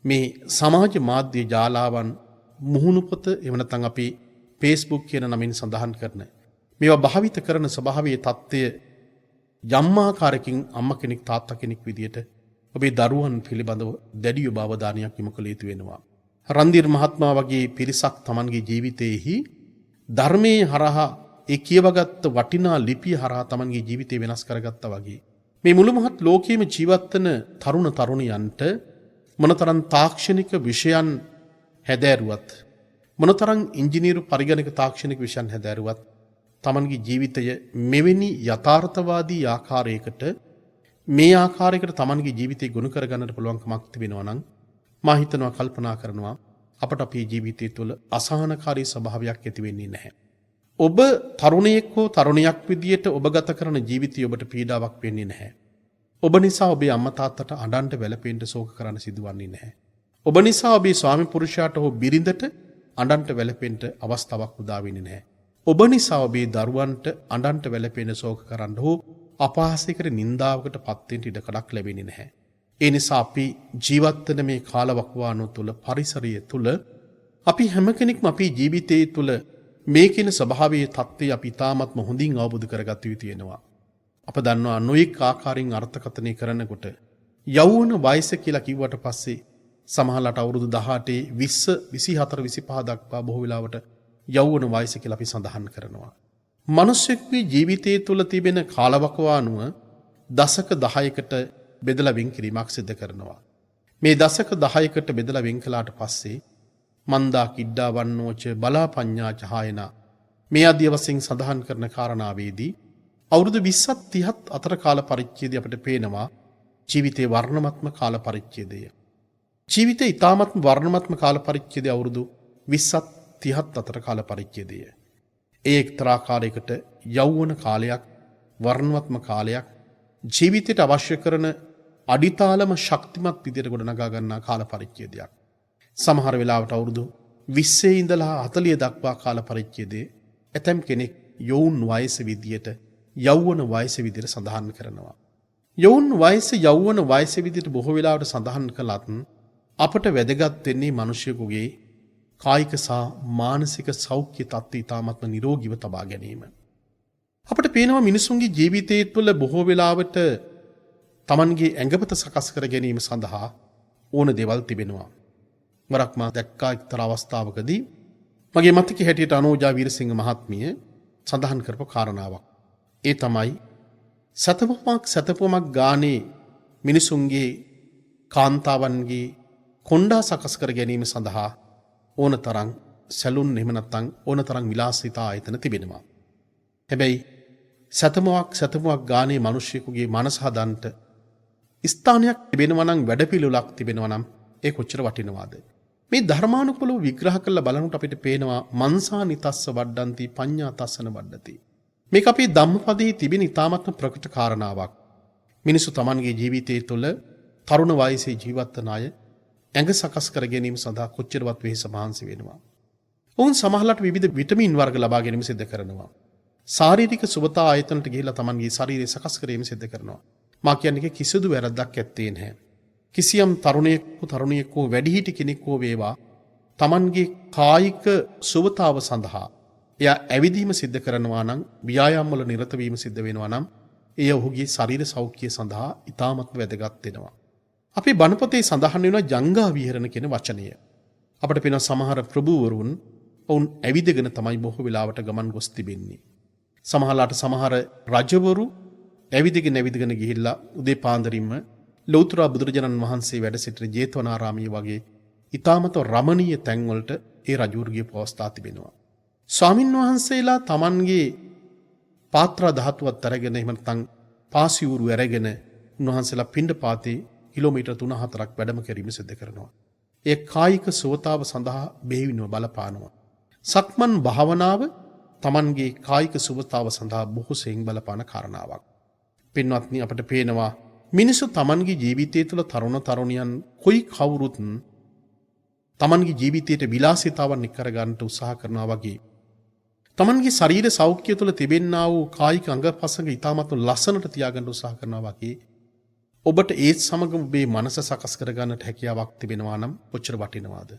මේ සමාජ මාධ්‍ය ජාලාවන් මුහුණු පොත එහෙම නැත්නම් අපි Facebook කියන නමින් සඳහන් කරන මේවා භාවිත කරන ස්වභාවයේ தත්ත්වය යම් ආකාරයකින් අම්මා කෙනෙක් තාත්තා කෙනෙක් විදියට ඔබේ දරුවන් පිළිබඳව දැඩි අවධානයක් යොමු කළ යුතු වෙනවා. රන්දීර් මහත්මයා වගේ පිරිසක් Tamanගේ ජීවිතයේහි ධර්මයේ හරහා ඒ කියවගත්ත වටිනා ලිපිය හරහා Tamanගේ ජීවිතය වෙනස් කරගත්තා වගේ මේ මුළු මහත් ලෝකයේම ජීවත් වෙන තරුණ තරුණියන්ට මොනතරම් තාක්ෂණික විෂයන් හැදෑරුවත් මොනතරම් ඉංජිනේරු පරිගණක තාක්ෂණික විෂයන් හැදෑරුවත් Tamanගේ ජීවිතය මෙවැනි යථාර්ථවාදී ආකාරයකට මේ ආකාරයකට Tamanගේ ජීවිතය ගොනු කරගන්නට පුළුවන්කමක් තිබෙනවා නම් මා හිතනවා කල්පනා කරනවා අපට අපේ ජීවිතය තුළ අසහනකාරී ස්වභාවයක් ඇති වෙන්නේ නැහැ. ඔබ තරුණයෙක් හෝ තරුණියක් විදියට ඔබ ගත කරන ජීවිතය ඔබට පීඩාවක් වෙන්නේ නැහැ. ඔබ නිසා ඔබේ අම්මා තාත්තට අඬන්න වැළපෙන්න ශෝක කරන්න සිදුවන්නේ නැහැ. ඔබ නිසා ඔබේ ස්වාමි පුරුෂයාට හෝ බිරිඳට අඬන්න වැළපෙන්න අවස්ථාවක් උදා වෙන්නේ නැහැ. ඔබ නිසා ඔබේ දරුවන්ට අඬන්න වැළපෙන්න ශෝක කරන්න හෝ අපහාසයකට නින්දාවකට පත් වෙන්න ඉඩ කඩක් ලැබෙන්නේ නැහැ. ඒ නිසා අපි ජීවත් වෙන මේ කාලවකවානුව තුළ පරිසරය තුළ අපි හැම කෙනෙක්ම අපේ ජීවිතයේ තුළ මේ කියන ස්වභාවයේ தත්ත්වය අපි තාමත්ම හොඳින් අවබෝධ කරගත යුතු වෙනවා. අප දන්නවා නොයෙක් ආකාරයෙන් අර්ථකථනය කරනකොට යෞවන වයස කියලා කිව්වට පස්සේ සමහරලාට අවුරුදු 18, 20, 24, 25 දක්වා බොහෝ වෙලාවට යෞවන වයස කියලා අපි සඳහන් කරනවා. මිනිස්සෙකුගේ ජීවිතයේ තුල තිබෙන කාලවකවානුව දශක 10කට බෙදලා වෙන් කිරීමක් සිදු කරනවා. මේ දශක 10කට බෙදලා වෙන් කළාට පස්සේ මන්දා කිඩ්ඩා වන්නෝච බලාපඤ්ඤා චහායනා මේ ආදී වශයෙන් සඳහන් කරන කාරණාවේදී අවුරුදු 20ත් 30ත් අතර කාල පරිච්ඡේදය අපිට පේනවා ජීවිතේ වර්ණමත්ම කාල පරිච්ඡේදය. ජීවිතේ ඊ타මත්ම වර්ණමත්ම කාල පරිච්ඡේදය අවුරුදු 20ත් 30ත් අතර කාල පරිච්ඡේදය. ඒ එක්තරා කාලයකට යෞවන කාලයක්, වර්ණවත්ම කාලයක්, ජීවිතයට අවශ්‍ය කරන අඩිතාලම ශක්තිමත් විදියට ගොඩනගා ගන්නා කාල පරිච්ඡේදයක්. සමහර වෙලාවට අවුරුදු 20 ඉඳලා 40 දක්වා කාල පරිච්ඡේදයේ ඇතම් කෙනෙක් යෞන් වයස විදියට යෞවන වයස විදියට සඳහන් කරනවා. යෞන් වයස යෞවන වයස විදියට බොහෝ වෙලාවට සඳහන් කළත් අපට වැදගත් වෙන්නේ මිනිසියෙකුගේ කායික සහ මානසික සෞඛ්‍ය තත්ත්වය ඉතාමත්ම නිරෝගීව තබා ගැනීම. අපට පේනවා මිනිසුන්ගේ ජීවිතයේ තුළ බොහෝ වෙලාවට තමන්ගේ ඇඟපත සකස් කර ගැනීම සඳහා ඕන දේවල් තිබෙනවා. වරක් මා දැක්කා එක්තරා අවස්ථාවකදී මගේ මතකයේ හැටියට අනෝජා වීරසිංහ මහත්මිය සඳහන් කරපු කාරණාවක්. ඒ තමයි සතපුමක් ගානේ මිනිසුන්ගේ කාන්තාවන්ගේ කොණ්ඩා සකස් කර ගැනීම සඳහා ඕන තරම් සැලුන් එහෙම නැත්නම් ඕන තරම් විලාසිතා ආයතන තිබෙනවා. හැබැයි සතපුමක් ගානේ මිනිසියෙකුගේ මනස හදන්නට ස්ථානයක් තිබෙනවා නම් වැඩපිළිවෙලක් තිබෙනවා නම් ඒ කොච්චර වටිනවද? මේ ධර්මානුකූලව විග්‍රහ කරලා බලනකොට අපිට පේනවා මන්සා නිතස්ස වඩ්ඩಂತಿ පඤ්ඤා තස්සන වඩ්ඩති. මේක අපේ ධම්මපදයේ තිබෙන ඉතාමත්ම ප්‍රකට කාරණාවක්. මිනිසු Tamanගේ ජීවිතය තුළ තරුණ වයසේ ජීවත් වන අය ඇඟ සකස් කර ගැනීම සඳහා කොච්චරවත් වෙහෙස මහන්සි වෙනවා. ඔවුන් සමහරවිට විවිධ විටමින් වර්ග ලබා ගැනීම සිදු කරනවා. ශාරීරික සුවතා ආයතනට ගිහිලා Tamanගේ ශරීරය සකස් කිරීම සිදු කරනවා. මා කියන්නේ කිසිදු වැරද්දක් ඇත්තේ නැහැ. කිසියම් තරුණියෙක් හෝ වැඩිහිටි කෙනෙක් හෝ වේවා Tamanගේ කායික සුවතාව සඳහා එයා ඇවිදීම සිද්ධ කරනවා නම් ව්‍යායාම වල නිරත වීම සිද්ධ වෙනවා නම් එය ඔහුගේ ශරීර සෞඛ්‍යය සඳහා ඉතාමත් වැදගත් වෙනවා. අපේ බණ පොතේ සඳහන් වෙනවා ජංගා විහරණ කියන වචනය. අපිට පේන සමහර ප්‍රභූවරුන් ඔවුන් ඇවිදගෙන තමයි බොහෝ වෙලාවට ගමන් ගොස් තිබෙන්නේ. සමහර රජවරු ඇවිදගෙන ගිහිල්ලා උදේ පාන්දරින්ම ලෞතර බුදුරජාණන් වහන්සේ වැඩ සිටින ජේතවනාරාමයේ වගේ ඊ타මත රමණීය තැන්වලට ඒ රජුරුගේ පවස්ථා තිබෙනවා. ස්වාමින් වහන්සේලා Tamanගේ පාත්‍ර ධාතුවත් අරගෙන එහෙම නැත්නම් පාසියුරු අරගෙන උන්වහන්සේලා පිණ්ඩපාතේ කිලෝමීටර් 3-4ක් වැඩම කිරීම සිදු කරනවා. ඒ කායික සෝතාව සඳහා බෙහෙවින්ම බලපානවා. සක්මන් භාවනාව Tamanගේ කායික සුවතාව සඳහා බොහෝසෙයින් බලපාන කාරණාවක්. පින්වත්නි අපට පේනවා මිනිසු Tamanගේ ජීවිතය තුළ තරුණ තරුණියන් කොයි කවුරුත් Tamanගේ ජීවිතයට විලාසිතාවන් එක් කරගන්නට උත්සාහ කරනවා වගේ Tamanගේ ශරීර සෞඛ්‍යය තුළ තිබෙන්නා වූ කායික අංගපසංග ඉතාමත් ලස්සනට තියාගන්න උත්සාහ කරනවා වගේ ඔබට ඒත් සමග ඔබේ මනස සකස් කරගන්නට හැකියාවක් තිබෙනවා නම් කොච්චර වටිනවද?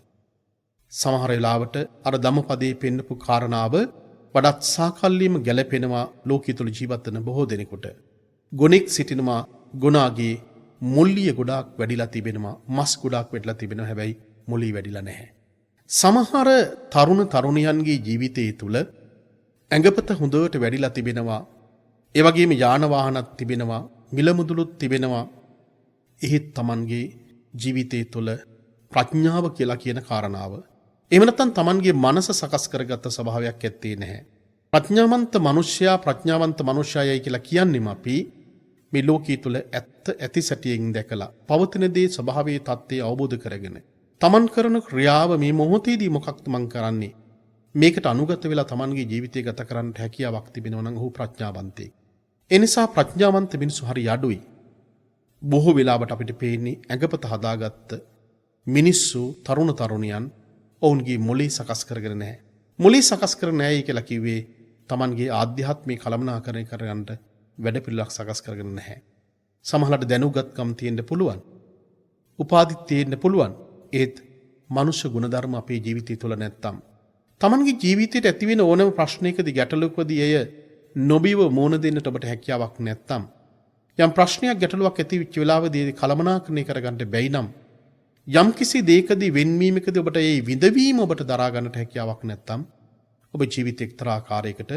සමහර වෙලාවට අර ධම්මපදයේ පෙන්නපු කාරණාව වඩාත් සාකල්යෙම ගැලපෙනවා ලෝකයේ තුල ජීවත් වෙන බොහෝ දෙනෙකුට. ගුණෙක් සිටිනවා ගුණාගේ මුල්ලිය ගොඩාක් වැඩිලා තිබෙනවා, මස් ගොඩාක් වැඩිලා තිබෙනවා, හැබැයි මුලිය වැඩිලා නැහැ. සමහර තරුණ තරුණියන්ගේ ජීවිතයේ තුල ඇඟපත හොඳට වැඩිලා තිබෙනවා. ඒ වගේම යාන වාහනත් තිබෙනවා, මිල මුදලුත් තිබෙනවා. එහෙත් Tamanගේ ජීවිතයේ තුල ප්‍රඥාව කියලා කියන කාරණාව එහෙම නැත්නම් Tamanගේ මනස සකස් කරගත්ත ස්වභාවයක් ඇත්තේ නැහැ. ප්‍රඥාවන්ත මනුෂ්‍යයයි කියලා කියන්නේම අපි මේ ලෝකයේ තුල ඇති සැටියෙන් දැකලා පවතින දේ ස්වභාවයේ தත්ත්වය අවබෝධ කරගෙන Taman කරන ක්‍රියාව මේ මොහොතේදී මොකක්ද මං කරන්නේ මේකට අනුගත වෙලා Tamanගේ ජීවිතය ගත කරන්නට හැකියාවක් තිබෙනවා නම් ඔහු ප්‍රඥාවන්තයෙක්. ඒ නිසා ප්‍රඥාවන්ත මිනිස්සු හරි අඩුයි. බොහෝ වෙලාවට අපිට පේන්නේ ඇඟපත හදාගත්ත මිනිස්සු තරුණ තරුණියන් ඔවුන්ගේ මොළේ සකස් කරගෙන නැහැ. මොළේ සකස් කර නැහැ කියලා කිව්වේ Tamanගේ ආධ්‍යාත්මික කළමනාකරණය කරගන්නට වැඩපිළිවෙලක් සකස් කරගෙන නැහැ. සමහරවිට දැනුගත්කම් තියෙන්න පුළුවන්. උපාධි තියෙන්න පුළුවන්. ඒත් මනුෂ්‍ය ගුණධර්ම අපේ ජීවිතය තුළ නැත්තම් Tamanගේ ජීවිතයට ඇතිවෙන ඕනම ප්‍රශ්නයකදී ගැටලුවකදී එය නොබිව මෝන දෙන්නට ඔබට හැකියාවක් නැත්තම් යම් ප්‍රශ්නයක් ගැටලුවක් ඇති වෙච්ච වෙලාවදී කළමනාකරණය කරගන්න බැයි නම් යම් කිසි දෙයකදී වෙන්වීමකදී ඔබට ඒ විඳවීම ඔබට දරා ගන්නට හැකියාවක් නැත්තම් ඔබ ජීවිතේ එක්තරා ආකාරයකට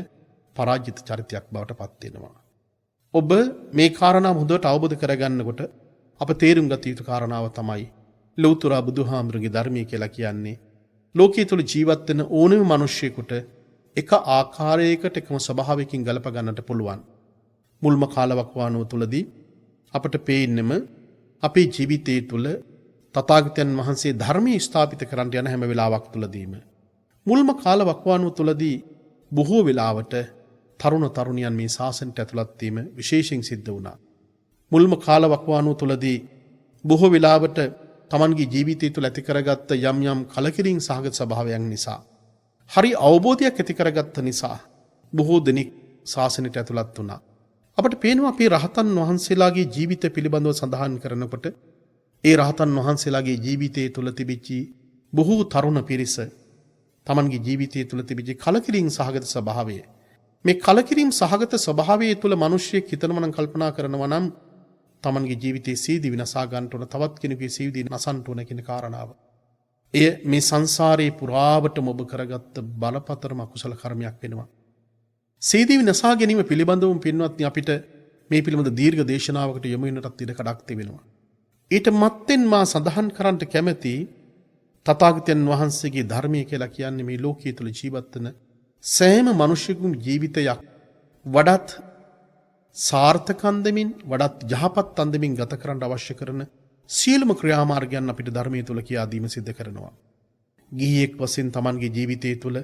පරාජිත චරිතයක් බවට පත් වෙනවා. ඔබ මේ කාරණා හොඳට අවබෝධ කරගන්නකොට අප තේරුම් ගත යුතු කාරණාව තමයි ලෞතර බුදුහාමුදුරගේ ධර්මය කියලා කියන්නේ ලෝකයේ තුල ජීවත් වෙන ඕනෑම මිනිසෙකුට එක ආකාරයකට එකම ස්වභාවයකින් ගලප ගන්නට පුළුවන්. මුල්ම කාලවකවානුව තුලදී අපට පේන්නෙම අපේ ජීවිතයේ තුල තථාගතයන් වහන්සේ ධර්මයේ ස්ථාපිත කරන්න යන හැම වෙලාවක් තුලදීම මුල්ම කාලවකවානුව තුලදී බොහෝ වෙලාවට තරුණ තරුණියන් මේ ශාසනයට ඇතුළත් වීම විශේෂයෙන් සිද්ධ වුණා. මුල්ම කාලවකවානුව තුළදී බොහෝ වෙලාවට තමන්ගේ ජීවිතය තුළ ඇති කරගත්ත යම් යම් කලකිරීම සහගත ස්වභාවයන් නිසා හරි අවබෝධයක් ඇති කරගත්ත නිසා බොහෝ දෙනෙක් ශාසනයට ඇතුළත් වුණා. අපට පේනවා අපේ රහතන් වහන්සේලාගේ ජීවිතය පිළිබඳව සඳහන් කරනකොට ඒ රහතන් වහන්සේලාගේ ජීවිතය තුළ තිබිච්චි බොහෝ තරුණ පිරිස තමන්ගේ ජීවිතය තුළ තිබිච්චි කලකිරීම සහගත ස්වභාවය. මේ කලකිරීම සහගත ස්වභාවය තුළ මිනිස්සෙක් හිතනවා නම් කල්පනා කරනවා නම් තමන්ගේ ජීවිතයේ සීදී විනාශ ගන්නට උන තවත් කෙනෙකුගේ සීදී නසන්ට උන කියන කාරණාව. එය මේ සංසාරේ පුරාවටම ඔබ කරගත්ත බලපතරම අකුසල කර්මයක් වෙනවා. සීදී විනාශ ගැනීම පිළිබඳව පින්වත්නි අපිට මේ පිළිබඳ දීර්ඝ දේශනාවකට යොමු වෙන්නටත් ඉඩ කඩක් තිබෙනවා. ඊට මත්තෙන් මා සඳහන් කරන්නට කැමැති තථාගතයන් වහන්සේගේ ධර්මය කියලා කියන්නේ මේ ලෝකයේ තුල ජීවත් වෙන සෑම මිනිසෙකුගේ ජීවිතයක් වඩාත් සාර්ථක අන්දමින් වඩාත් යහපත් අන්දමින් ගත කරන්න අවශ්‍ය කරන සියලුම ක්‍රියාමාර්ගයන් අපිට ධර්මයේ තුල කියා දීම සිද්ධ කරනවා. ගිහියෙක් වශයෙන් Tamanගේ ජීවිතය තුල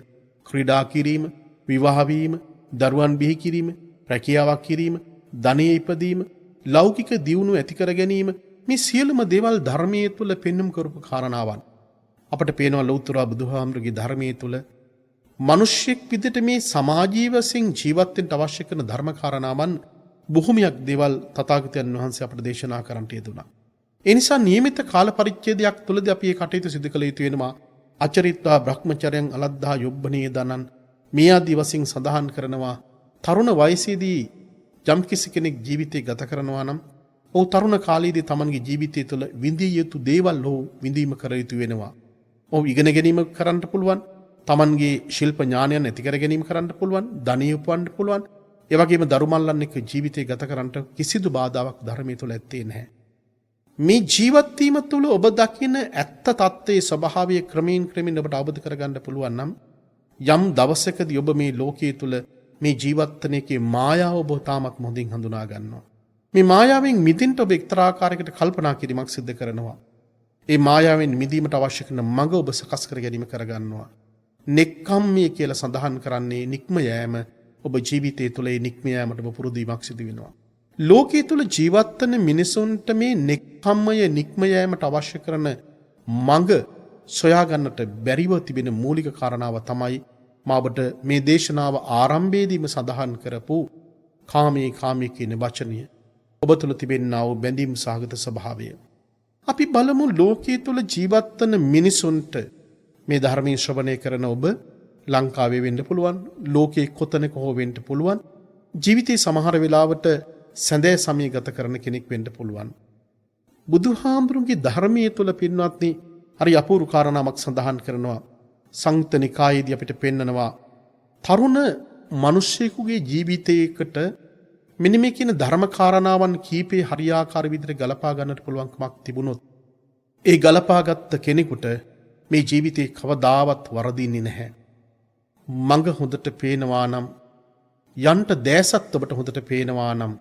ක්‍රීඩා කිරීම, විවාහ වීම, දරුවන් බිහි කිරීම, රැකියාවක් කිරීම, ධනෙ ඉපදීම, ලෞකික දියුණුව ඇති කර ගැනීම මේ සියලුම දේවල් ධර්මයේ තුල පෙන්눔 කරපු කාරණාවන්. අපට පේනවා ලෞතර බුදුහාමුදුරගේ ධර්මයේ තුල මිනිස්සෙක් විදිහට මේ සමාජීය වශයෙන් ජීවත් වෙන්න අවශ්‍ය කරන ධර්ම කාරණාවන් බොහොමයක් දේවල් තථාගතයන් වහන්සේ අපට දේශනා කරන්නට යෙදුණා. ඒ නිසා නියමිත කාල පරිච්ඡේදයක් තුලදී අපි මේ කටයුතු සිදු කළ යුතු වෙනවා. අචරිත්වා බ්‍රහ්මචර්යං අලද්දා යොබ්බනේ දනන් මේ ආදී වශයෙන් සඳහන් කරනවා තරුණ වයසේදී යම් කිසි කෙනෙක් ජීවිතය ගත කරනවා නම් ඔහු තරුණ කාලයේදී Tamanගේ ජීවිතය තුළ විඳිය යුතු දේවල් ඔහු විඳීම කර යුතු වෙනවා. ඔහු ඉගෙන ගැනීම කරන්න පුළුවන්, Tamanගේ ශිල්ප ඥානයන් ඇති කර ගැනීම කරන්න පුළුවන්, ධනිය උපවන්න පුළුවන්. ඒ වගේම දරුමල්ලන් එක්ක ජීවිතය ගත කරන්නට කිසිදු බාධාවක් ධර්මයේ තුල ඇත්තේ නැහැ. මේ ජීවත් වීම තුළ ඔබ දකින ඇත්ත తත්වයේ ස්වභාවය ක්‍රමයෙන් ඔබට අවබෝධ කරගන්න පුළුවන් නම් යම් දවසකදී ඔබ මේ ලෝකයේ තුල මේ ජීවත් වෙන එකේ මායාව ඔබ තාමත් හොඳින් හඳුනා ගන්නවා. මේ මායාවෙන් මිදින්න ඔබ එක්තරා ආකාරයකට කල්පනා කිරීමක් සිදු කරනවා. ඒ මායාවෙන් මිදීමට අවශ්‍ය කරන මඟ ඔබ සකස් කර ගැනීම කරගන්නවා. නෙක්ඛම්මය කියලා සඳහන් කරන්නේ නික්ම යෑම. ඔබ ජීවිතය තුළ ඒ නික්ම යෑමට ඔබ පුරුදු වීමක් සිදු වෙනවා. ලෝකයේ තුල ජීවත් වෙන මිනිසුන්ට මේ නෙක්ඛම්මය නික්ම යෑමට අවශ්‍ය කරන මඟ සොයා ගන්නට බැරිව තිබෙන මූලික කාරණාව තමයි මා ඔබට මේ දේශනාව ආරම්භයේදීම සඳහන් කරපු කාමී කියන වචනය. ඔබ තුල තිබෙනා වූ බැඳීම් සහගත ස්වභාවය. අපි බලමු ලෝකයේ තුල ජීවත් වෙන මිනිසුන්ට මේ ධර්මයේ ශ්‍රවණය කරන ඔබ ලංකාවේ වෙන්න පුළුවන්, ලෝකයේ කොතැනක හෝ වෙන්න පුළුවන්. ජීවිතේ සමහර වෙලාවට සැඳෑ සමය ගත කරන කෙනෙක් වෙන්න පුළුවන්. බුදුහාමුදුරුගේ ධර්මයේ තුල පින්වත්නි හරි අපූර්ව කාරණාවක් සඳහන් කරනවා. සංයුත්ත නිකායේදී අපිට පෙන්නනවා තරුණ මිනිසෙකුගේ ජීවිතයකට මෙන්න මේ කියන ධර්ම කාරණාවන් කීපේ හරියාකාර විදිහට ගලපා ගන්නට පුළුවන්කමක් තිබුණොත් ඒ ගලපාගත් කෙනෙකුට මේ ජීවිතේ කවදාවත් වරදින්නේ නැහැ. මඟ හොඳට පේනවා නම් යන්ට දැසත් ඔබට හොඳට පේනවා නම්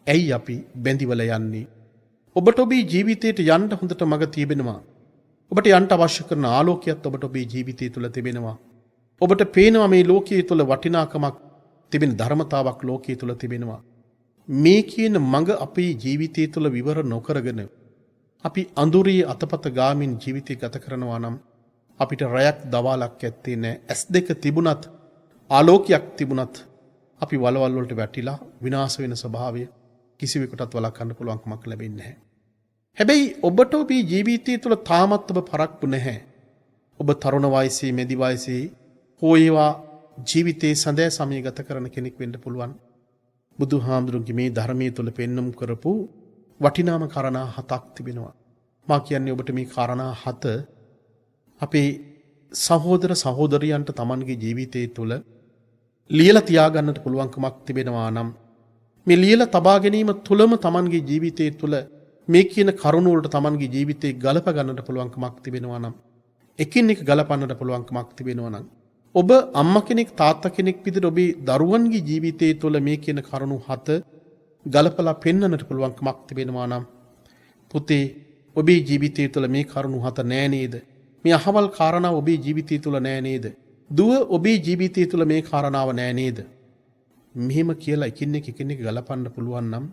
ඇයි අපි බැඳිවල යන්නේ? ඔබට ඔබේ ජීවිතයට යන්න හොඳට මඟ තිබෙනවා. ඔබට යන්න අවශ්‍ය කරන ආලෝකයක් ඔබට ඔබේ ජීවිතය තුළ තිබෙනවා. ඔබට පේනවා මේ ලෝකයේ තුළ වටිනාකමක් තිබෙන ධර්මතාවක් ලෝකයේ තුළ තිබෙනවා. මේ කියන මඟ අපේ ජීවිතය තුළ විවර නොකරගෙන අපි අඳුරේ අතපත ගාමින් ජීවිතය ගත කරනවා නම් අපිට රැයක් දවාලක් ඇත්තේ නැහැ. S2 තිබුණත් ආලෝකයක් තිබුණත් අපි වලවල් වලට වැටිලා විනාශ වෙන ස්වභාවය කිසිවෙකුටත් වළක්වන්න පුළුවන් කමක් ලැබෙන්නේ නැහැ. හැබැයි ඔබට ඔබේ ජීවිතය තුළ තාමත් ඔබ පරක්කු නැහැ. ඔබ තරුණ වයසේ, මැදි වයසේ හෝ ඒවා ජීවිතේ සඳෑ සමය ගත කරන කෙනෙක් වෙන්න පුළුවන්. බුදුහාමුදුරුවෝ මේ ධර්මයේ තුල පෙන්눔 කරපු වටිනාම කාරණා 7ක් තිබෙනවා. මා කියන්නේ ඔබට මේ කාරණා 7 අපේ සහෝදර සහෝදරියන්ට Tamanගේ ජීවිතයේ තුල ලියලා තියාගන්නට පුළුවන්කමක් තිබෙනවා නම් මේ ලියලා තබා ගැනීම තුලම Tamanගේ ජීවිතයේ තුල මේ කියන කරුණු වලට Tamanගේ ජීවිතේ ගලප ගන්නට පුළුවන්කමක් තිබෙනවා නම් එකින් එක ගලපන්නට පුළුවන්කමක් තිබෙනවා නම් ඔබ අම්මා කෙනෙක් තාත්තා කෙනෙක් විදිහට ඔබේ දරුවන්ගේ ජීවිතයේ තුල මේ කියන කරුණු 7 ගලපලා පෙන්වන්නට පුළුවන්කමක් තිබෙනවා නම් පුතේ ඔබේ ජීවිතය තුළ මේ කරුණු 7 නෑ නේද? මේ අහවල් කාරණා ඔබේ ජීවිතය තුළ නෑ නේද? දුව ඔබේ ජීවිතය තුළ මේ කාරණාව නෑ නේද? මෙහෙම කියලා එකින් එක ගලපන්න පුළුවන් නම්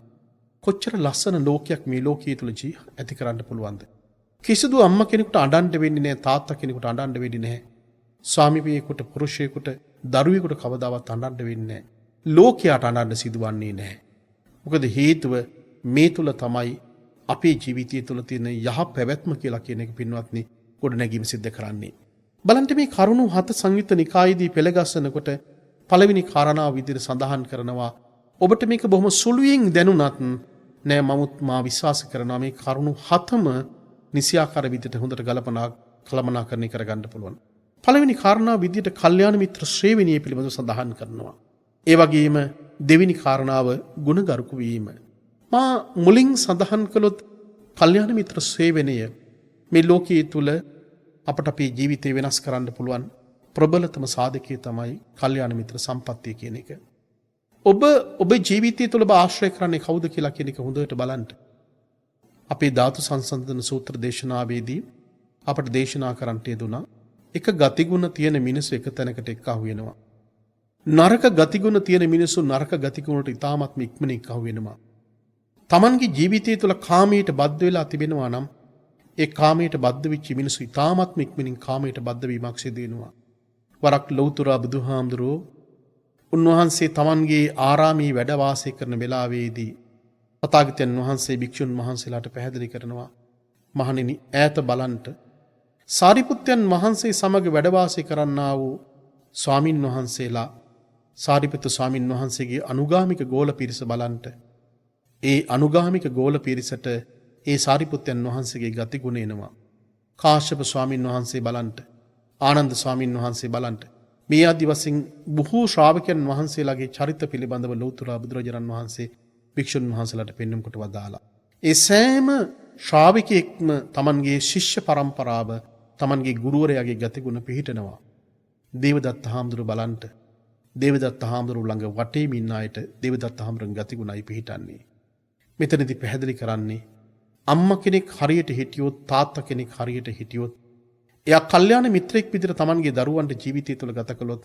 කොච්චර ලස්සන ලෝකයක් මේ ලෝකයේ තුල ඇති කරන්න පුළුවන්ද? කිසිදු අම්මා කෙනෙකුට අඬන්න වෙන්නේ නැහැ, තාත්තා කෙනෙකුට අඬන්න වෙන්නේ නැහැ. ස්වාමිපියෙකුට, පුරුෂයෙකුට, දරුවෙකුට කවදාවත් අඬන්න වෙන්නේ නැහැ. ලෝකයට අඬන්න සිදුවන්නේ නැහැ. මොකද හේතුව මේ තුල තමයි අපේ ජීවිතය තුළ තියෙන යහ පැවැත්ම කියලා කියන එක පින්වත්නි ගොඩනැගීම සිද්ධ කරන්නේ. බලන්න මේ කරුණු 7 සංයුත්ත නිකායේදී පෙළගස්සනකොට පළවෙනි කාරණාව විදිහට සඳහන් කරනවා ඔබට මේක බොහොම සුළුයෙන් දැනුණත් නෑ මමුත් මා විශ්වාස කරනවා මේ කරුණු 7ම නිසියාකාර විදිහට හොඳට කළමනාකරණය කරගන්න පුළුවන්. පළවෙනි කාරණාව විදිහට කල්යාණ මිත්‍ර ශ්‍රේණිය පිළිබඳව සඳහන් කරනවා. ඒ වගේම දෙවෙනි කාරණාව ගුණගරුක වීම. මා මුලින් සඳහන් කළොත් කල්යාණ මිත්‍ර සේවනය මේ ලෝකයේ තුල අපට අපේ ජීවිතය වෙනස් කරන්න පුළුවන් ප්‍රබලතම සාධකය තමයි කල්යාණ මිත්‍ර සම්පත්තිය කියන එක. ඔබ ජීවිතය තුල ආශ්‍රය කරන්නේ කවුද කියලා කියන එක හොඳට බලන්න. අපේ ධාතු සංසන්දන සූත්‍ර දේශනාවේදී අපට දේශනා කරන්නට යෙදුණා එක ගතිගුණ තියෙන මිනිස්සු එක තැනකට එක්කහු වෙනවා. නරක ගතිගුණ තියෙන මිනිස්සු නරක ගතිගුණට ඉතාමත්ම ඉක්මනින් එක්කහු වෙනවා. තමන්ගේ ජීවිතය තුළ කාමයට බද්ධ වෙලා තිබෙනවා නම් ඒ කාමයට බද්ධ වෙච්ච මිනිස්සු ඉතාමත්ම ඉක්මනින් කාමයට බද්ධ වීමක් සිදු වෙනවා. වරක් ලෞතර බුදුහාමුදුරුවෝ උන්වහන්සේ තමන්ගේ ආරාමයේ වැඩ වාසය කරන වෙලාවේදී තථාගතයන් වහන්සේ භික්ෂුන් වහන්සේලාට පැහැදිලි කරනවා මහණෙනි ඈත බලන්ට සාරිපුත්තයන් වහන්සේ සමග වැඩ වාසය කරන්නා වූ ස්වාමින් වහන්සේලා සාරිපුත්තු ස්වාමින් වහන්සේගේ අනුගාමික ගෝල පිරිස බලන්ට ඒ අනුගාමික ගෝල පිරිසට ඒ සාරිපුත්තයන් වහන්සේගේ ගති ගුණ එනවා. කාශ්‍යප ස්වාමින් වහන්සේ බලන්ට ආනන්ද ස්වාමින් වහන්සේ බලන්ට මේ ආදි වශයෙන් බොහෝ ශ්‍රාවකයන් වහන්සේලාගේ චරිත පිළිබඳව ලෞතර බුදුරජාණන් වහන්සේ භික්ෂුන් වහන්සේලාට පෙන්වන්න කොට වදාලා. ඒ සෑම ශ්‍රාවකයෙක්ම තමන්ගේ ශිෂ්‍ය පරම්පරාව තමන්ගේ ගුරුවරයාගේ ගති ගුණ පිළිහිටනවා. දේවදත්ත හාමුදුරුවෝ බලන්ට දේවදත්ත හාමුදුරුවෝ ළඟ වටේම ඉන්න අයට දේවදත්ත හාමුදුරුවන්ගේ ගති ගුණයි පිළිහිටන්නේ. මෙතනදී පැහැදිලි කරන්නේ අම්මා කෙනෙක් හරියට හිටියොත් තාත්තා කෙනෙක් හරියට හිටියොත් එයා කල්යාණ මිත්‍රෙක් විදිහට තමන්ගේ දරුවන්ට ජීවිතය තුළ ගත කළොත්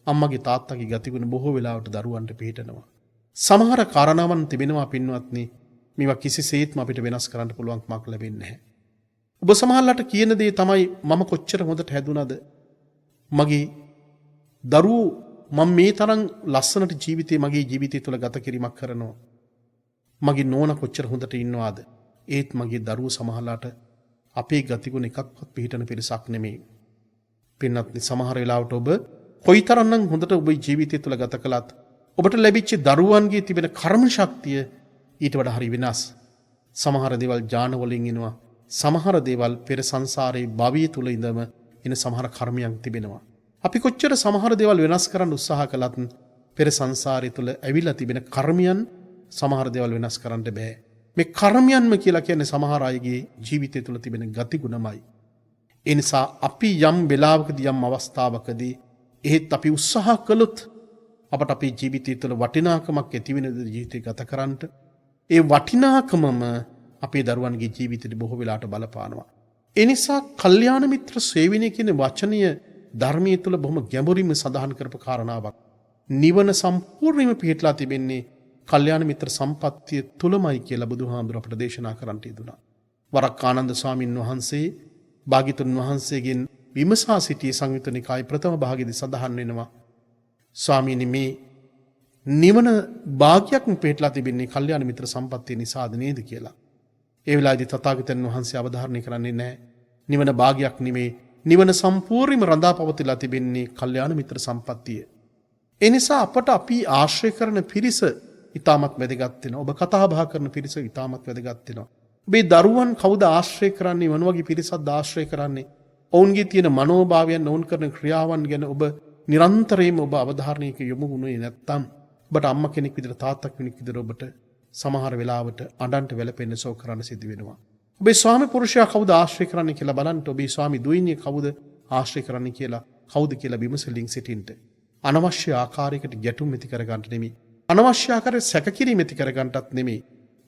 අම්මගේ තාත්තගේ ගතිගුණ බොහෝ වෙලාවට දරුවන්ට පිළිහිටනවා. සමහර කාරණාවන් තිබෙනවා පින්වත්නි මේවා කිසිසේත්ම අපිට වෙනස් කරන්න පුළුවන් කමක් ලැබෙන්නේ නැහැ. ඔබ සමහරලාට කියන දේ තමයි මම කොච්චර හොඳට හැදුනද මගේ දරුවෝ මම මේ තරම් ලස්සනට ජීවිතේ මගේ ජීවිතය තුළ ගත කිරීමක් කරනවා. මගේ නෝනා කොච්චර හොඳට ඉන්නවාද? ඒත් මගේ දරුවෝ සමහරලාට අපේ ගතිගුණ එකක්වත් පිළිහිටන පිරිසක් නෙමෙයි. පින්වත්නි සමහර වෙලාවට ඔබ කොයිතරම්නම් හොඳට ඔබේ ජීවිතය තුළ ගත කළත් ඔබට ලැබිච්ච දරුවන්ගේ තිබෙන කර්ම ශක්තිය ඊට වඩා හරි වෙනස්. සමහර දේවල් ඥාන වලින් එනවා. සමහර දේවල් පෙර සංසාරේ භවය තුල ඉඳම එන සමහර කර්මයන් තිබෙනවා. අපි කොච්චර සමහර දේවල් වෙනස් කරන්න උත්සාහ කළත් පෙර සංසාරය තුල ඇවිල්ලා තිබෙන කර්මයන් සමහර දේවල් වෙනස් කරන්න බෑ. මේ කර්මයන්ම කියලා කියන්නේ සමහර අයගේ ජීවිතය තුල තිබෙන ගතිගුණමයි. ඒ නිසා අපි යම් වෙලාවකදී යම් අවස්ථාවකදී එහෙත් අපි උත්සාහ කළොත් අපට අපේ ජීවිතය තුළ වටිනාකමක් ඇති වෙන ජීවිතය ගත කරන්නට ඒ වටිනාකමම අපේ දරුවන්ගේ ජීවිතයට බොහෝ වෙලාවට බලපානවා. ඒ නිසා කල්යාණ මිත්‍ර සේවනය කියන වචනය ධර්මයේ තුල බොහොම ගැඹුරින්ම සඳහන් කරපු කාරණාවක්. නිවන සම්පූර්ණයෙන්ම පිහිටලා තිබෙන්නේ කල්යාණ මිත්‍ර සම්පත්තිය තුලමයි කියලා බුදුහාමුදුරුවෝ අපට දේශනා කරන්නට යෙදුණා. වරක් ආනන්ද ස්වාමින් වහන්සේ භාග්‍යතුන් වහන්සේගෙන් විමසා සිටි සංයුත්ත නිකායේ ප්‍රථම භාගයේදී සඳහන් වෙනවා ස්වාමීනි මේ නිවන භාග්‍යයක්ම පිටලා තිබෙන්නේ කල්යාණ මිත්‍ර සම්පත්තිය නිසාද නේද කියලා. ඒ වෙලාවේදී තථාගතයන් වහන්සේ අවධාරණය කරන්නේ නැහැ. නිවන භාග්‍යයක් නෙමේ. නිවන සම්පූර්ණයෙන්ම රඳා පවතිලා තිබෙන්නේ කල්යාණ මිත්‍ර සම්පත්තිය. ඒ නිසා අපට අපි ආශ්‍රය කරන පිරිස ඉතාමත් වැදගත් වෙනවා. ඔබ කතා බහ කරන පිරිස ඉතාමත් වැදගත් වෙනවා. ඔබේ දරුවන් කවුද ආශ්‍රය කරන්නේ? මොන වගේ පිරිසක්ද ආශ්‍රය කරන්නේ? ඔවුන්ගේ තියෙන මනෝභාවයන්, ඔවුන් කරන ක්‍රියාවන් ගැන ඔබ නිරන්තරයෙන්ම ඔබ අවධාරණයක යොමු වුණේ නැත්නම් ඔබට අම්මා කෙනෙක් විදිහට තාත්තා කෙනෙක් විදිහට ඔබට සමහර වෙලාවට අඬන්ට වැළපෙන්න සෝ කරන්න සිදු වෙනවා. ඔබේ ස්වාමි පුරුෂයා කවුද ආශ්‍රය කරන්නේ කියලා බලන්න. ඔබේ ස්වාමි දුවිනිය කවුද ආශ්‍රය කරන්නේ කියලා කවුද කියලා විමසලින් සිටින්න. අනවශ්‍ය ආකාරයකට ගැටුම් ඇති කර ගන්නට නෙමෙයි. අනවශ්‍ය ආකාරයට සැකකිරීම ඇති කර ගන්නටත් නෙමෙයි.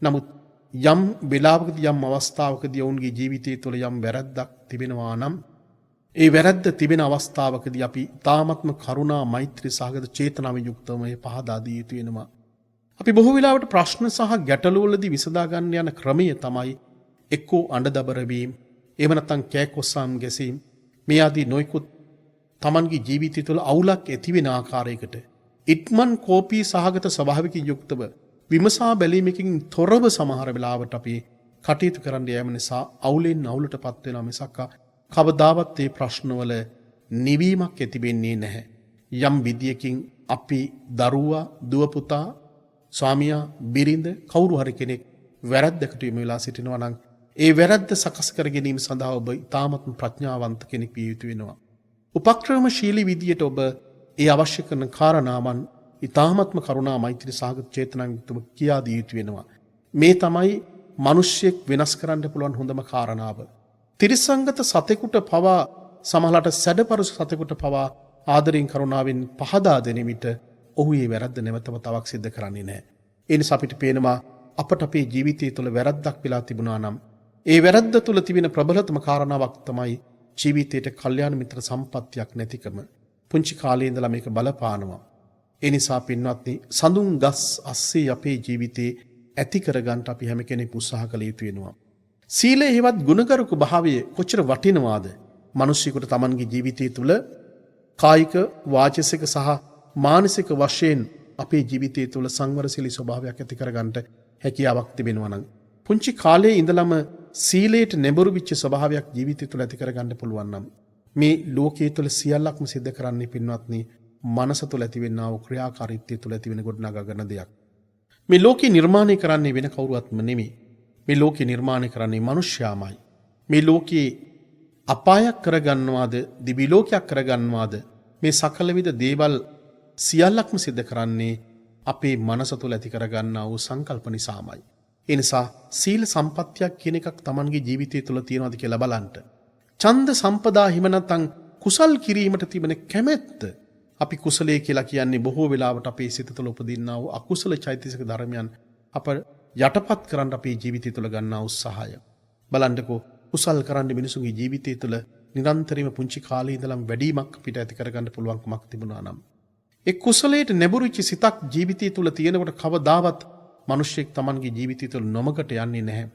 නමුත් යම් වෙලාවකදී යම් අවස්ථාවකදී ඔවුන්ගේ ජීවිතය තුළ යම් වැරැද්දක් තිබෙනවා නම් ඒ වැරැද්ද තිබෙන අවස්ථාවකදී අපි තාමත්ම කරුණා මෛත්‍රී සහගත චේතනාවෙන් යුක්තව මේ පහදා දී යුතු වෙනවා. අපි බොහෝ වෙලාවට ප්‍රශ්න සහ ගැටලුවලදී විසඳා ගන්න යන ක්‍රමය තමයි එක්කෝ අඬදබර වීම, එහෙම නැත්නම් කෑකොස්සම් ගැසීම්, මේ ආදී නොයිකුත් තමන්ගේ ජීවිතය තුළ අවුලක් ඇති වෙන ආකාරයකට ඉක්මන් කෝපී සහගත ස්වභාවකින් යුක්තව විමසා බැලීමකින් තොරව සමහර වෙලාවට අපි කටයුතු කරන්න යෑම නිසා අවුලෙන් අවුලටපත් වෙනවා මිසක් කවදාවත් මේ ප්‍රශ්නවල නිවීමක් ඇති වෙන්නේ නැහැ. යම් විදියකින් අපි දරුවා, දුව පුතා, ස්වාමියා, බිරිඳ කවුරු හරි කෙනෙක් වැරද්දකට යොමු වෙලා සිටිනවා නම් ඒ වැරද්ද සකස් කර ගැනීම සඳහා ඔබ ඉතාමත්ම ප්‍රඥාවන්ත කෙනෙක් විය යුතු වෙනවා. උපක්‍රමශීලී විදියට ඔබ ඒ අවශ්‍ය කරන කාරණාවන් ඉතාමත්ම කරුණා මෛත්‍රී සහගත චේතනාවෙන් යුක්තව කියා දිය යුතු වෙනවා. මේ තමයි මිනිස්සෙක් වෙනස් කරන්න පුළුවන් හොඳම කාරණාව. තිරිසංගත සතෙකුට පවා සමහරට සැඩපරුස සතෙකුට පවා ආදරයෙන් කරුණාවෙන් පහදා දෙන විට ඔහු ඒ වැරද්ද නැවතම තවක් සිද්ධ කරන්නේ නැහැ. ඒ නිසා අපිට පේනවා අපට අපේ ජීවිතය තුළ වැරද්දක් වෙලා තිබුණා නම් ඒ වැරද්ද තුළ තිබෙන ප්‍රබලතම කාරණාවක් තමයි ජීවිතයට කල්යාණ මිත්‍ර සම්පත්තියක් නැතිකම. පුංචි කාලේ ඉඳලා මේක බලපානවා. ඒ නිසා පින්වත්නි, සඳුන් ගස් අස්සේ අපේ ජීවිතේ ඇති කරගන්න අපි හැම කෙනෙක් උත්සාහ කළ යුතු වෙනවා. සීලය හෙවත් ගුණගරුක භාවය කොච්චර වටිනවාද? මිනිස්සුන්ට තමන්ගේ ජීවිතය තුළ කායික, වාචසික සහ මානසික වශයෙන් අපේ ජීවිතය තුළ සංවරශීලී ස්වභාවයක් ඇති කරගන්නට හැකියාවක් තිබෙනවා නම් පුංචි කාලේ ඉඳලම සීලයට නැඹුරු වෙච්ච ස්වභාවයක් ජීවිතය තුළ ඇති කරගන්න පුළුවන් නම් මේ ලෝකයේ තුළ සියල්ලක්ම සිද්ධ කරන්නේ පින්වත්නි මනස තුළ ඇතිවෙනා වූ ක්‍රියාකාරීත්වය තුළ ඇතිවෙන ගොඩනගාගන්න දෙයක්. මේ ලෝකේ නිර්මාණය කරන්නේ වෙන කවුරුවත්ම නෙමෙයි. මේ ලෝකේ නිර්මාණය කරන්නේ මිනිස්යාමයි. මේ ලෝකේ අපායක් කරගන්නවාද, දිවි ලෝකයක් කරගන්නවාද, මේ සකල විද දේවල් සියල්ලක්ම සිද්ධ කරන්නේ අපේ මනස තුළ ඇති කරගන්නා වූ සංකල්ප නිසාමයි. ඒ නිසා සීල සම්පත්තියක් කියන එකක් Tamanගේ ජීවිතය තුළ තියෙනවද කියලා බලන්න. ඡන්ද සම්පදා හිම නැත්නම් කුසල් කිරීමට තිබෙන කැමැත්ත. අපි කුසලයේ කියලා කියන්නේ බොහෝ වෙලාවට අපේ සිත තුළ උපදින්නා වූ අකුසල චෛතසික ධර්මයන් අප යටපත් කරන්න අපේ ජීවිතය තුළ ගන්නා උත්සාහය. බලන්නකෝ කුසල් කරන්න මිනිසුන්ගේ ජීවිතය තුළ නිරන්තරයෙන්ම පුංචි කාලේ ඉඳලම වැඩිමක් අපිට ඇති කරගන්න පුළුවන්කමක් තිබුණා නම් ඒ කුසලයට නැඹුරු වෙච්ච සිතක් ජීවිතය තුළ තියෙනකොට කවදාවත් මිනිසෙක් Tamanගේ ජීවිතය තුළ නොමකට යන්නේ නැහැ.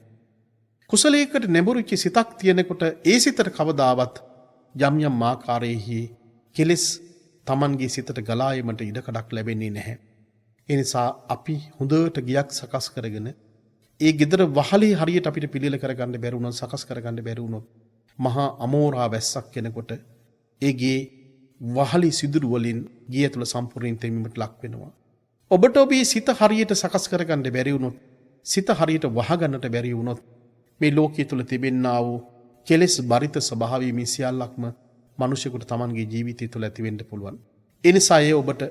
කුසලයකට නැඹුරු වෙච්ච සිතක් තියෙනකොට ඒ සිතට කවදාවත් යම් යම් ආකාරයේහි කෙලෙස් Tamanගේ සිතට ගලා යීමට ඉඩකඩක් ලැබෙන්නේ නැහැ. ඒ නිසා අපි හොඳට ගියක් සකස් කරගෙන ඒ ගෙදර වහලේ හරියට අපිට පිළිල කරගන්න බැරි වුණොත්, සකස් කරගන්න බැරි වුණොත් මහා අමෝරා වැස්සක් කෙනකොට ඒ ගේ වහලි සිදුරු වලින් ගිය තුල සම්පූර්ණයෙන් තෙමීමට ලක් වෙනවා. ඔබට ඔබේ සිත හරියට සකස් කරගන්න බැරි වුණොත්, සිත හරියට වහගන්නට බැරි වුණොත් මේ ලෝකයේ තුල තිබෙන්නා වූ කෙලෙස් බරිත ස්වභාවය මේ සියල්ලක්ම මිනිසෙකුට Tamanගේ ජීවිතය තුළ ඇති වෙන්න පුළුවන්. ඒ නිසා ඒ ඔබට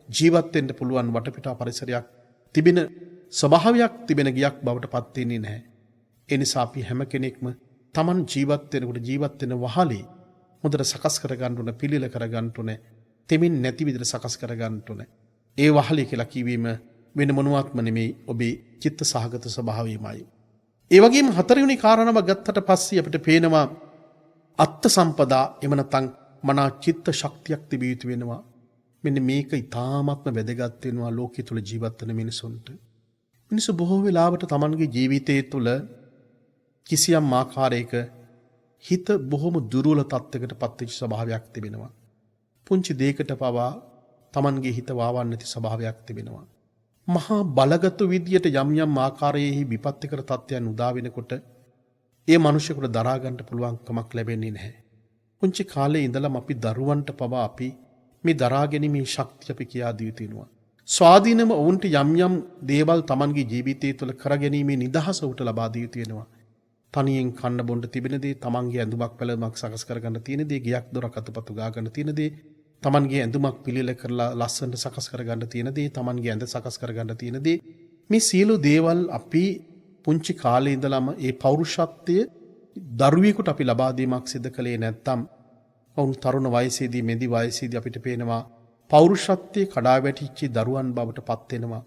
ජීවත් වෙන්න පුළුවන් වටපිටා පරිසරයක් තිබෙන ස්වභාවයක් තිබෙන ගියක් බවට පත් වෙන්නේ නැහැ. ඒ නිසා අපි හැම කෙනෙක්ම Taman ජීවත් වෙනකොට ජීවත් වෙන වහලේ හොඳට සකස් කරගන්න ඕන, පිළිල කරගන්න ඕන, තෙමින් නැති විදිහට සකස් කරගන්න ඕන. ඒ වහලේ කියලා කියවීම වෙන මොනවත්ම නෙමෙයි, ඔබේ චිත්ත සහගත ස්වභාවයමයි. ඒ වගේම හතරවෙනි කාරණාව ගත්තට පස්සේ අපිට පේනවා අත්ත් සම්පදා එම නැත්නම් මනා චිත්ත ශක්තියක් තිබිය යුතු වෙනවා. මෙන්න මේක ඉතාමත්ම වැදගත් වෙනවා ලෝකයේ තුල ජීවත් වෙන මිනිසුන්ට. මිනිස්සු බොහෝ වෙලාවට Tamanගේ ජීවිතයේ තුල කිසියම් ආකාරයක හිත බොහොම දුර්වල තත්යකට පත්වෙච්ච ස්වභාවයක් තිබෙනවා. පුංචි දෙයකට පවා Tamanගේ හිත වාවන්නේ නැති ස්වභාවයක් තිබෙනවා. මහා බලගත් විදියට යම් යම් ආකාරයේහි විපත්තිකර තත්ත්වයන් උදා වෙනකොට ඒ මිනිසෙකුට දරා ගන්න පුළුවන් කමක් ලැබෙන්නේ නැහැ. පුංචි කාලේ ඉඳලම අපි දරුවන්ට පවා අපි මේ දරා ගැනීමේ ශක්තිය අපි කියා දී තිනවා. ස්වාධීනම වුන්ට යම් යම් දේවල් Tamanගේ ජීවිතය තුළ කරගැනීමේ නිදහස උට ලබා දී තියෙනවා. තනියෙන් කන්න බොන්න තිබෙන දේ, Tamanගේ ඇඳුමක් පැළඳුමක් සකස් කරගන්න තියෙන දේ, ගියක් දොරක් අතුපතු ගා ගන්න තියෙන දේ, Tamanගේ ඇඳුමක් පිළිල කරලා ලස්සනට සකස් කරගන්න තියෙන දේ, Tamanගේ ඇඳ සකස් කරගන්න තියෙන දේ, මේ සියලු දේවල් අපි පුංචි කාලේ ඉඳලම ඒ පෞරුෂත්වය දරුවෙකුට අපි ලබා දීමක් සිදු කළේ නැත්නම් වුන් තරුණ වයසේදී, මෙදි වයසේදී අපිට පේනවා පෞරුෂත්වයේ කඩා වැටිච්ච දරුවන් බවට පත් වෙනවා.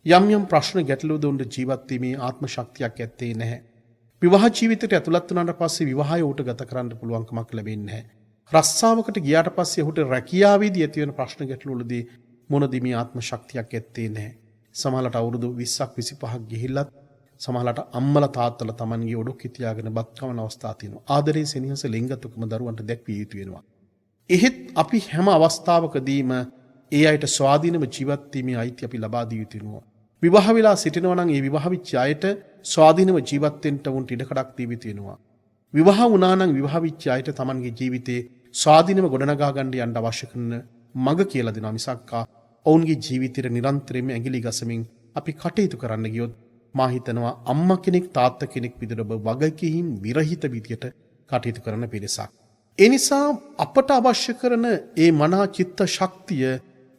යම් යම් ප්‍රශ්න ගැටලු දුන්න ජීවත් වීමේ ආත්ම ශක්තියක් ඇත්තේ නැහැ. විවාහ ජීවිතයට ඇතුළත් වුණාට පස්සේ විවාහය උට ගත කරන්න පුළුවන් කමක් ලැබෙන්නේ නැහැ. රස්සාවකට ගියාට පස්සේ උට රැකියාවේදී ඇති වෙන ප්‍රශ්න ගැටලු වලදී මොනදී මේ ආත්ම ශක්තියක් ඇත්තේ නැහැ. සමහරට අවුරුදු 20ක් 25ක් ගිහිල්ලත් සමහරට අම්මලා තාත්තලා Tamanගේ ඔඩොක්කෙ තියාගෙන බත් කවන අවස්ථා තියෙනවා. ආදරේ සෙනෙහස ලිංගතුකම දරුවන්ට දැක්විය යුතු වෙනවා. එහෙත් අපි හැම අවස්ථාවකදීම ඒ අයට ස්වාධීනව ජීවත් වීමේ අයිතිය අපි ලබා දී යුතු වෙනවා. විවාහ වෙලා සිටිනවා නම් ඒ විවාහ වෙච්ච අයට ස්වාධීනව ජීවත් වෙන්න උන්ට ඉඩකඩක් දී යුතු වෙනවා. විවාහ වුණා නම් විවාහ වෙච්ච අයට Tamanගේ ජීවිතේ ස්වාධීනව ගොඩනගා ගන්න යන්න අවශ්‍ය කරන මඟ කියලා දෙනවා මිසක්කා ඔවුන්ගේ ජීවිතේට නිරන්තරයෙන්ම ඇඟිලි ගසමින් අපි කටයුතු කරන්න ගියොත් මා හිතනවා අම්මා කෙනෙක් තාත්තා කෙනෙක් විදිහට ඔබ වගකීම් විරහිත විදියට කටයුතු කරන පිරිසක්. ඒ නිසා අපට අවශ්‍ය කරන ඒ මනා චිත්ත ශක්තිය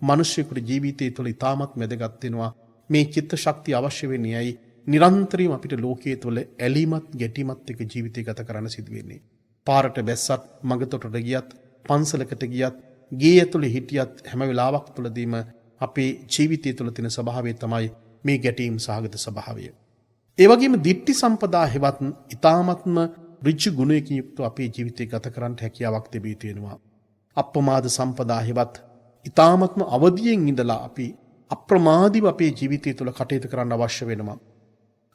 මිනිසෙකුගේ ජීවිතය තුළ ඉතාමත් වැදගත් වෙනවා. මේ චිත්ත ශක්තිය අවශ්‍ය වෙන්නේ ඇයි? නිරන්තරයෙන් අපිට ලෝකයේ තුළ ඇලීමත් ගැටීමත් එක්ක ජීවිතය ගත කරන්න සිදු වෙන්නේ. පාරට බැස්සත්, මගතොටට ගියත්, පන්සලකට ගියත්, ගේ ඇතුලේ හිටියත් හැම වෙලාවක් තුළදීම අපේ ජීවිතය තුළ තියෙන ස්වභාවය තමයි මේ ගැටීම් සහගත ස්වභාවය. ඒ වගේම දිට්ඨි සම්පදා හෙවත් ඊ타ත්ම ඍජු ගුණයකින් යුක්ත අපේ ජීවිතය ගත කරන්න හැකියාවක් තිබී තියෙනවා. අප්‍රමාද සම්පදා හෙවත් ඊ타ත්ම අවදියෙන් ඉඳලා අපි අප්‍රමාදීව අපේ ජීවිතය තුළ කටයුතු කරන්න අවශ්‍ය වෙනවා.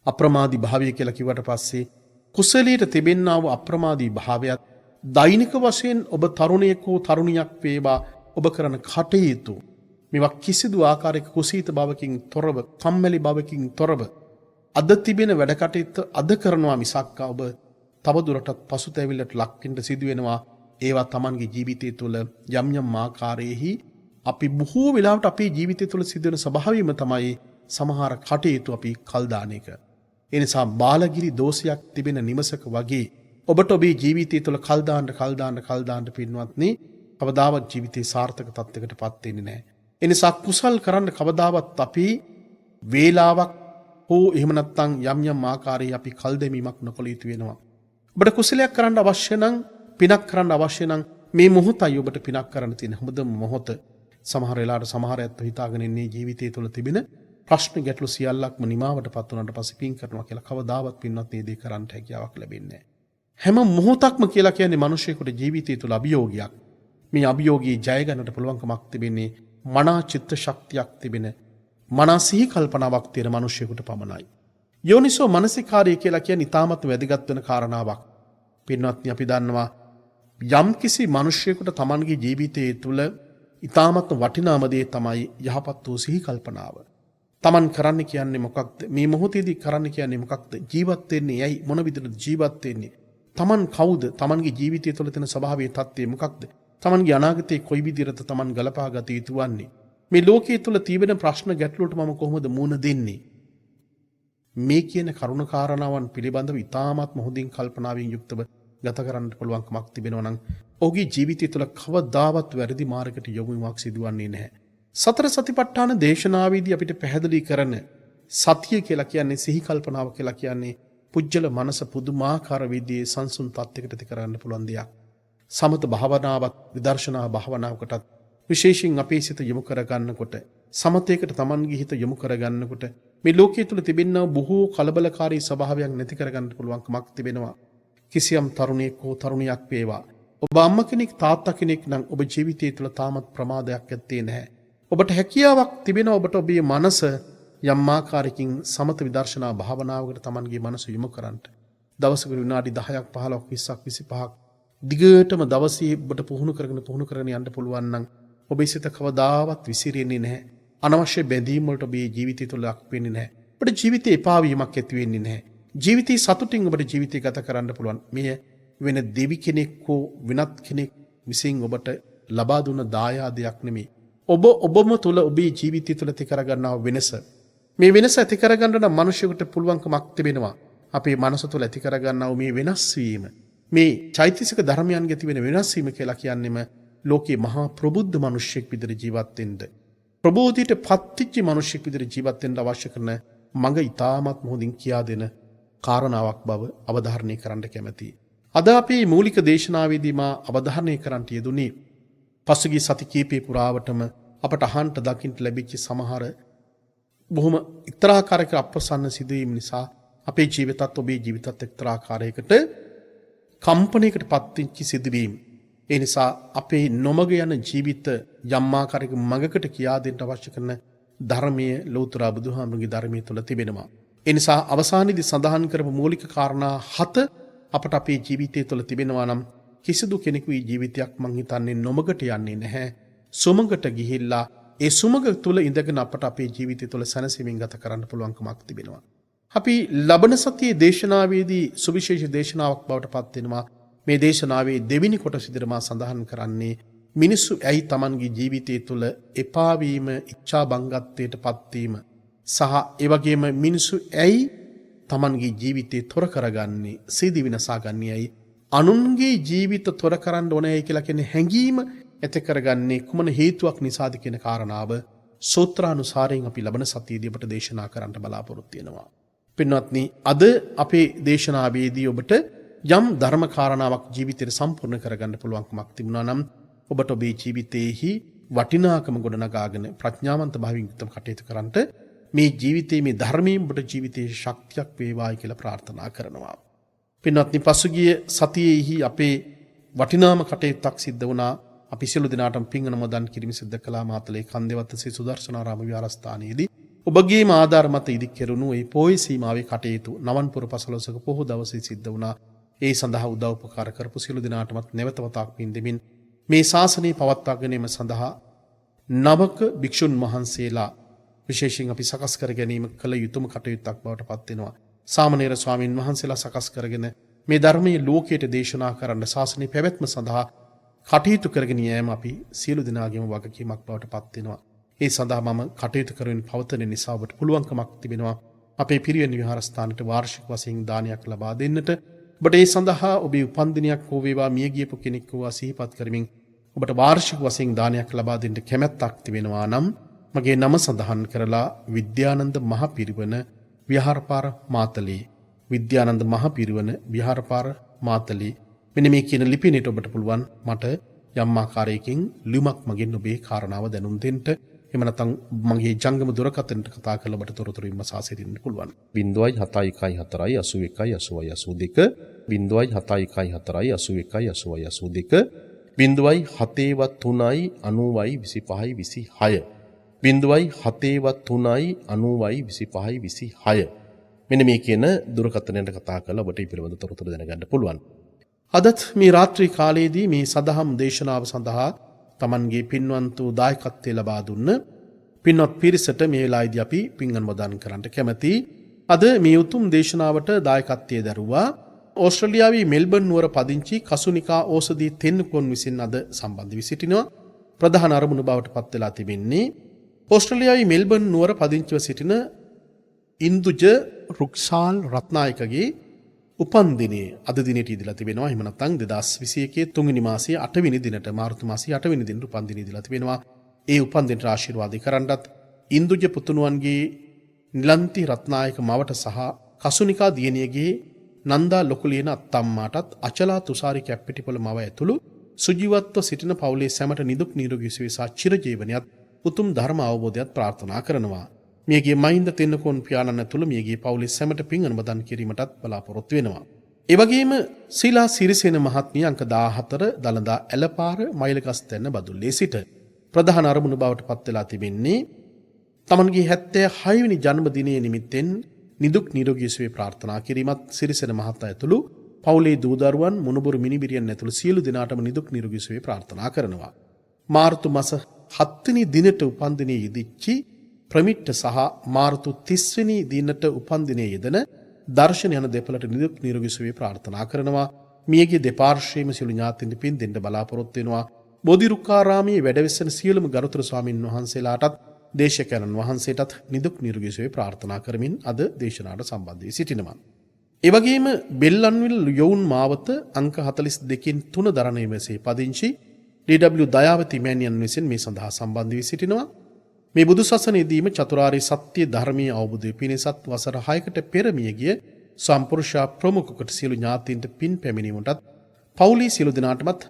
අප්‍රමාදී භාවය කියලා කිව්වට පස්සේ කුසලයට තිබෙන්නා වූ අප්‍රමාදී භාවයත් දෛනික වශයෙන් ඔබ තරුණයෙක් හෝ තරුණියක් වේවා ඔබ කරන කටයුතු මේවා කිසිදු ආකාරයක කුසීත බවකින් තොරව, කම්මැලි බවකින් තොරව අද තිබෙන වැඩ කටයුතු අද කරනවා මිසක් ඔබ තවදුරටත් පසුතැවිල්ලට ලක් වෙන්න සිදු වෙනවා. ඒවා Tamanගේ ජීවිතය තුළ යම් යම් ආකාරයේහි අපි බොහෝ වෙලාවට අපේ ජීවිතය තුළ සිදුවෙන ස්වභාවයම තමයි සමහර කටයුතු අපි කල් දාන එක. ඒ නිසා බාලගිරි දෝෂයක් තිබෙන නිමසක වගේ ඔබට ඔබේ ජීවිතය තුළ කල් දාන්න පින්වත්නි කවදාවත් ජීවිතේ සාර්ථක තත්යකටපත් වෙන්නේ නැහැ. ඒ නිසා කුසල් කරන්න කවදාවත් අපි වේලාවක් හෝ එහෙම නැත්නම් යම් යම් ආකාරයේ අපි කල් දෙමීමක් නොකළ යුතු වෙනවා. ඔබට කුසලයක් කරන්න අවශ්‍ය නම්, පිනක් කරන්න අවශ්‍ය නම් මේ මොහොතයි ඔබට පිනක් කරන්න තියෙන හොඳම මොහොත. සමහර වෙලාවට සමහර අයත් හිතාගෙන ඉන්නේ ජීවිතය තුළ තිබෙන ප්‍රශ්න ගැටලු සියල්ලක්ම නිමාවටපත් වුණාට පස්සේ පින් කරනවා කියලා කවදාවත් පින්වත් මේ දේ කරන්න හැකියාවක් ලැබෙන්නේ නැහැ. හැම මොහොතක්ම කියලා කියන්නේ මිනිසෙකුට ජීවිතය තුළ අභියෝගයක්. මේ අභියෝගී ජය ගන්නට පුළුවන්කමක් තිබෙන්නේ මනා චිත්ත ශක්තියක් තිබෙන, මනා සිහි කල්පනාවක් තියෙන මිනිසෙකුට පමණයි. යෝනිසෝ මනසිකාරය කියලා කියන්නේ ඊටමත් වැදගත් වෙන කාරණාවක්. පින්වත්නි අපි දන්නවා යම් කිසි මිනිසෙකුට Tamanගේ ජීවිතයේ තුළ ඊටමත් වටිනාම දේ තමයි යහපත් වූ සිහි කල්පනාව. Taman කරන්න කියන්නේ මොකක්ද? මේ මොහොතේදී කරන්න කියන්නේ මොකක්ද? ජීවත් වෙන්නේ ඇයි? මොන විදිහට ජීවත් වෙන්නේ? Taman කවුද? Tamanගේ ජීවිතය තුළ තියෙන ස්වභාවයේ தත්ත්වය මොකක්ද? Tamanගේ අනාගතේ කොයි විදිහට Taman ගලපා ගත යුතු වන්නේ? මේ ලෝකයේ තුළ තියෙන ප්‍රශ්න ගැටලුවට මම කොහොමද මුහුණ දෙන්නේ? මේ කියන කරුණ කාරණාවන් පිළිබඳව ඉතාමත් හොඳින් කල්පනාවෙන් යුක්තව ගත කරන්න පුළුවන්කමක් තිබෙනවා නම් ඔහුගේ ජීවිතය තුළ කවදාවත් වැරදි මාර්ගයකට යොමු වීමක් සිදුවන්නේ නැහැ. සතර සතිපට්ඨාන දේශනාවේදී අපිට පැහැදිලි කරන සතිය කියලා කියන්නේ, සිහි කල්පනාව කියලා කියන්නේ පුජ්‍යල මනස පුදුමාකාර විදිහේ සංසුන් තත්යකට ඇති කරන්න පුළුවන් දෙයක්. සමත භාවනාවත් විදර්ශනා භාවනාවකටත් විශේෂයෙන් අපේ සිත යොමු කරගන්නකොට, සමතේකට Tamanගේ හිත යොමු කරගන්නකොට මේ ලෝකයේ තුල තිබෙනා බොහෝ කලබලකාරී ස්වභාවයන් නැති කරගන්න පුළුවන්කමක් තිබෙනවා. කිසියම් තරුණයෙක් හෝ තරුණියක් වේවා, ඔබ අම්මා කෙනෙක් තාත්තා කෙනෙක් නම් ඔබ ජීවිතය තුළ තාමත් ප්‍රමාදයක් ඇත්තේ නැහැ. ඔබට හැකියාවක් තිබෙනවා ඔබට ඔබේ මනස යම් ආකාරයකින් සමත විදර්ශනා භාවනාවකට Tamanගේ මනස යොමු කරන්න. දවසකට විනාඩි 10ක් 15ක් 20ක් 25ක් දිගටම දවසේ ඔබට පුහුණු කරගෙන යන්න පුළුවන් නම් ඔබේ සිත කවදාවත් විසිරෙන්නේ නැහැ. අනවශ්‍ය බැඳීම් වලට ඔබේ ජීවිතය තුළ ලක් වෙන්නේ නැහැ. ඔබට ජීවිතේ එපා වීමක් ඇති වෙන්නේ නැහැ. ජීවිතේ සතුටින් ඔබට ජීවිතය ගත කරන්න පුළුවන්. මෙය වෙන දෙවි කෙනෙක් හෝ වෙනත් කෙනෙක් විසින් ඔබට ලබා දුන්න දායාදයක් නෙමෙයි. ඔබම තුළ ඔබේ ජීවිතය තුළ ඇති කරගන්නා වෙනස. මේ වෙනස ඇති කරගන්න නම් මිනිසෙකුට පුළුවන්කමක් තිබෙනවා. අපේ මනස තුළ ඇති කරගන්නා මේ වෙනස් වීම, මේ චෛතසික ධර්මයන්ගේ ඇති වෙන වෙනස් වීම කියලා කියන්නේම ලෝකේ මහා ප්‍රබුද්ධ මිනිසෙක් විදිහට ජීවත් වෙන්න, ප්‍රබෝධියට පත්විච්ච මිනිසෙක් විදිහට ජීවත් වෙන්න අවශ්‍ය කරන මඟ ඊටමත් මොහොතින් කියා දෙන කාරණාවක් බව අවධාරණය කරන්න කැමැතියි. අද අපේ මූලික දේශනාවේදී මා අවධාරණය කරන්නට යෙදුනේ පසුගිය සති කීපේ පුරාවටම අපට අහන්න දකින්න ලැබිච්ච සමහර බොහොම එක්තරාකාරයක අප්‍රසන්න සිදුවීම් නිසා අපේ ජීවිතත් ඔබේ ජීවිතත් එක්තරාකාරයකට කම්පණයකට පත්වෙච්ච සිදුවීම්. ඒ නිසා අපේ නොමග යන ජීවිත යම් ආකාරයක මඟකට කියා දෙන්න අවශ්‍ය කරන ධර්මයේ ලෞතර බුදුහාමුදුරන්ගේ ධර්මයේ තුල තිබෙනවා. ඒ නිසා අවසානයේදී සඳහන් කරපු මූලික කාරණා 7 අපට අපේ ජීවිතය තුළ තිබෙනවා නම් කිසිදු කෙනෙකුගේ ජීවිතයක් මං හිතන්නේ නොමගට යන්නේ නැහැ. සුමගට ගිහිල්ලා ඒ සුමග තුළ ඉඳගෙන අපට අපේ ජීවිතය තුළ සැනසීමෙන් ගත කරන්න පුළුවන්කමක් තිබෙනවා. අපි ලබන සතියේ දේශනාවේදී සුවිශේෂ දේශනාවක් බවට පත් වෙනවා. මේ දේශනාවේ දෙවෙනි කොටස විතර මා සඳහන් කරන්නේ මිනිස්සු ඇයි Tamanගේ ජීවිතය තුළ එපා වීම, ඉච්ඡා බංගත්වයට පත්වීම සහ ඒ වගේම මිනිස්සු ඇයි Tamanගේ ජීවිතේ තොර කරගන්නේ, සීදි විනාශාගන්නේ ඇයි, අනුන්ගේ ජීවිත තොර කරන්න ඕනේ කියලා කියන හැඟීම ඇති කරගන්නේ කුමන හේතුවක් නිසාද කියන කාරණාව සූත්‍රානුසාරයෙන් අපි ලබන සතියේදී ඔබට දේශනා කරන්න බලාපොරොත්තු වෙනවා. පින්වත්නි, අද අපේ දේශනාවේදී ඔබට යම් ධර්ම කාරණාවක් ජීවිතේට සම්පූර්ණ කරගන්න පුළුවන්කමක් තිබුණා නම් ඔබට ඔබේ ජීවිතයේහි වටිනාකම ගොඩනගාගෙන ප්‍රඥාවන්ත භාවයෙන් යුක්තව කටයුතු කරන්නට මේ ජීවිතයේ මේ ධර්මයෙන් ඔබට ජීවිතයේ ශක්තියක් වේවායි කියලා ප්‍රාර්ථනා කරනවා. පින්වත්නි, පසුගිය සතියේහි අපේ වටිනාම කටයුත්තක් සිද්ධ වුණා. අපි සියලු දෙනාටම පින් අනුමෝදන් කිරීම සිද්ධ කළා මාතලේ කන්දේවත්ත ශ්‍රී සුදර්ශනාරාම විහාරස්ථානයේදී. ඔබගේම ආධාර මත ඉදි කෙරුණු ඒ පොයි සීමාවේ කටයුතු නවන්පුර පසළොස්වක පොහොය දවසේ සිද්ධ වුණා. ඒ සඳහා උදව් උපකාර කරපු සියලු දෙනාටමත් නැවත වතාවක් පින් දෙමින් මේ ශාසනය පවත්වා ගැනීම සඳහා නවක භික්ෂුන් වහන්සේලා විශේෂයෙන් අපි සකස් කර ගැනීම කළ යුතුම කටයුත්තක් බවට පත් වෙනවා. සාමණේර ස්වාමින් වහන්සේලා සකස් කරගෙන මේ ධර්මයේ ලෝකයට දේශනා කරන්න ශාසනය පැවැත්ම සඳහා කටයුතු කරගෙන යෑම අපි සියලු දෙනාගේම වගකීමක් බවට පත් වෙනවා. ඒ සඳහා මම කටයුතු කරමින් පවතන නිසා ඔබට පුළුවන්කමක් තිබෙනවා අපේ පිරිවෙන් විහාරස්ථානට වාර්ෂික වශයෙන් දානයක් ලබා දෙන්නට. ඔබට ඒ සඳහා ඔබේ උපන්දිනයක් හෝ වේවා, මිය ගියපු කෙනෙක් වූවා සිහිපත් කරමින් ඔබට වාර්ෂික වශයෙන් දානයක් ලබා දෙන්න කැමැත්තක් තිබෙනවා නම් මගේ නම සඳහන් කරලා විද්‍යානන්ද මහ පිරිවන විහාරපාර මාතලේ, විද්‍යානන්ද මහ පිරිවන විහාරපාර මාතලේ මෙන්න මේ කියන ලිපිනයට ඔබට පුළුවන් මට යම් ආකාරයකින් ලියුමක් මගින් ඔබේ කාරණාව දැනුම් දෙන්න. එහෙම නැත්නම් මගේ ජංගම දුරකථනයට කතා කරලා ඔබට තොරතුරු විමසා සිටින්න පුළුවන්. 0.714 81 82 0.714 81 82 0.73 90 මෙන්න මේ කියන දුරකථනයට කතා කරලා ඔබට මේ පිළිබඳ තොරතුරු දැනගන්න පුළුවන්. අදත් මේ රාත්‍රී කාලයේදී මේ සදහම් දේශනාව සඳහා Tamanගේ පින්වන්ත වූ දායකත්වය ලබා දුන්න පින්වත් පිරිසට මේ වෙලාවේදී අපි පින් අනුමෝදන් කරන්න කැමැතියි. අද මේ උතුම් දේශනාවට දායකත්වයේ දරුවා ඕස්ට්‍රේලියාවේ මෙල්බන් නුවර පදිංචි කසුනිකා ඕසදී තෙන්නකෝන් විසින් අද සම්බන්ධ වී සිටිනවා. ප්‍රධාන අරමුණු බවට පත් වෙලා තිබෙන්නේ ඕස්ට්‍රේලියාවේ මෙල්බන් නුවර පදිංචිව සිටින ඉන්දුජ රුක්සාල් රත්නායකගේ උපන්දිනයේ අද දිනේට ඉදලා තිබෙනවා. එහෙම නැත්නම් 2021 තුන්වෙනි මාසයේ 8 වෙනි දිනට මාර්තු මාසයේ 8 වෙනි දිනට උපන්දිනය ඉදලා තිබෙනවා. ඒ උපන්දිනට ආශිර්වාද කරන්නත් ඉන්දුජ පුතුණුවන්ගේ නිලන්ති රත්නායක මවට සහ කසුනිකා දියණියගේ නන්දා ලොකුලියන අත්තම්මාටත් අචලා තුසාරි කැප්පිටිපොළ මව ඇතුළු සුජීවත්ව සිටින පවුලේ සැමට නිදුක් නිරෝගී සුවය සහ චිරජීවනයත් උතුම් ධර්ම අවබෝධයත් ප්‍රාර්ථනා කරනවා. මියගේ මහින්ද තෙන්නකෝන් පියාණන් ඇතුළු මියගේ පවුලේ සැමට පින් අනුමෝදන් කිරීමටත් බලාපොරොත්තු වෙනවා. ඒ වගේම සීලා සිරිසේන මහත්මිය අංක 14 දළදා ඇලපාර මයිලගස්තැන්න බදුල්ලේ සිට ප්‍රධාන අරමුණු බවට පත් වෙලා තිබෙන්නේ තමන්ගේ 76 වෙනි ජන්මදිනයේ නිමිත්තෙන් නිදුක් නිරෝගී සුවය ප්‍රාර්ථනා කිරීමත් සිරිසේන මහතා ඇතුළු පවුලේ දූ දරුවන් මුණුබුරු මිනිබිරියන් ඇතුළු සියලු දෙනාටම නිදුක් නිරෝගී සුවය ප්‍රාර්ථනා කරනවා. මාර්තු මාස 7 වෙනි දිනට උපන්දිනයේ යෙදිච්චි ප්‍රමිට්ට සහ මාර්තු 30 වෙනි දිනට උපන්දිනයේ යෙදෙන දර්ශන යන දෙපළට නිදුක් නිරෝගී සුවය ප්‍රාර්ථනා කරනවා. මියගේ දෙපාර්ශ්වයේම සියලු ඥාතීන්ට පින් දෙන්න බලාපොරොත්තු වෙනවා. බෝධිරුක්කාරාමයේ වැඩවෙසෙන සියලුම ගරුතර ස්වාමින් වහන්සේලාටත් දේශකයන්න් වහන්සේටත් නිදුක් නිරෝගී සුවය ප්‍රාර්ථනා කරමින් අද දේශනාවට සම්බන්ධ වී සිටිනවා. ඒ වගේම බෙල්ලන්විල යොවුන් මාවත අංක 42කින් 3 දරණ නිවසේ පදිංචි ඩී.ඩබ්ලිව් දයාවති මෑණියන් විසින් මේ සඳහා සම්බන්ධ වී සිටිනවා. මේ බුදු සසුනේදීම චතුරාර්ය සත්‍ය ධර්මීය අවබෝධය පිණිසත් වසර 6කට පෙර මිය ගිය සම්පුරුෂා ප්‍රමුඛකට සියලු ඥාතීන්ට පින් පැමිණීමටත් පවුලේ සියලු දෙනාටමත්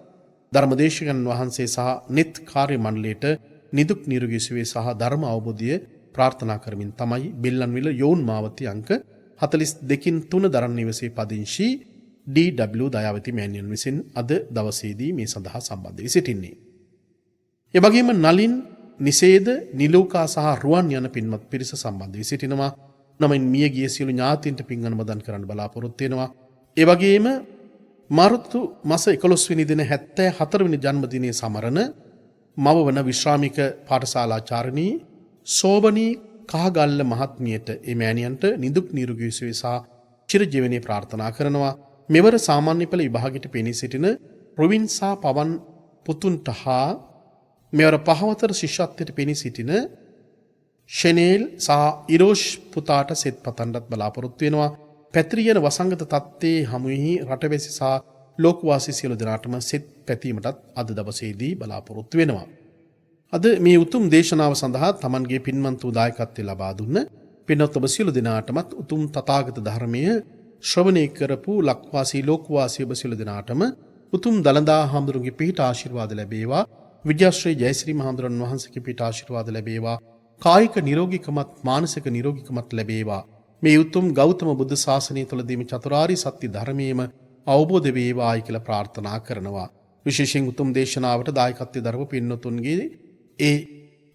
ධර්මදේශකයන් වහන්සේ සහ නිත් කාර්ය මණ්ඩලයට නිදුක් නිරෝගී සුවය සහ ධර්ම අවබෝධය ප්‍රාර්ථනා කරමින් තමයි බෙල්ලන්විල යොවුන් මාවතී අංක 42කින් 3 දරණ නිවසේ පදිංචි ඩී.ඩබ්ලිව් දයාවති මෑණියන් විසින් අද දවසේදී මේ සඳහා සම්බන්ධ වී සිටින්නේ. ඒ වගේම නලින් නිසේද නිලෝකා සහ රුවන් යන පින්වත් පිරිස සම්බන්ධ වී සිටිනවා. නමින් මිය ගිය සියලු ඥාතීන්ට පින් අනුමෝදන් කරන්න බලාපොරොත්තු වෙනවා. ඒ වගේම මාර්තු මාස 11 වෙනි දින 74 වෙනි ජන්මදිනයේ සමරන මව වන විශ්‍රාමික පාඨශාලාචාර්යනී සෝබනී කහගල්ල මහත්මියට ඒ මෑණියන්ට නිදුක් නිරෝගී සුවය සහ චිරජීවනයේ ප්‍රාර්ථනා කරනවා. මෙවර සාමාන්‍ය පෙළ විභාගයට පෙනී සිටින ප්‍රවින් සහ පවන් පුතුන්ට හා මෙවර පහවතර ශිෂ්‍යත්වයට පෙනී සිටින ෂෙනේල් සහ ඉරෝෂ් පුතාට සෙත් පතන්නත් බලාපොරොත්තු වෙනවා. පැතිරියන වසංගත තත්ත්වයේ හමුවෙහි රටවැසි සහ ලෝකවාසී සියලු දෙනාටම සෙත් පැතීමටත් අද දවසේදී බලාපොරොත්තු වෙනවා. අද මේ උතුම් දේශනාව සඳහා තමන්ගේ පින්වන්ත දායකත්වය ලබා දුන්න පින්වත් ඔබ සියලු දෙනාටමත් උතුම් තථාගත ධර්මය ශ්‍රවණය කරපු ලක්වාසී ලෝකවාසී ඔබ සියලු දෙනාටම උතුම් දළදා හාමුදුරුවන්ගේ පිහිට ආශිර්වාද ලැබේවා. විජයශ්‍රී ජයශ්‍රී මහඳුරන් වහන්සේගේ පිහිට ආශිර්වාද ලැබේවා. කායික නිරෝගීකමත් මානසික නිරෝගීකමත් ලැබේවා. මේ උතුම් ගෞතම බුද්ධ ශාසනය තුළදීම චතුරාර්ය සත්‍ය ධර්මයේම අවබෝධ වේවායි කියලා ප්‍රාර්ථනා කරනවා. විශේෂයෙන් උතුම් දේශනාවට දායකත්වයේ දරපු පින්වතුන්ගේ ඒ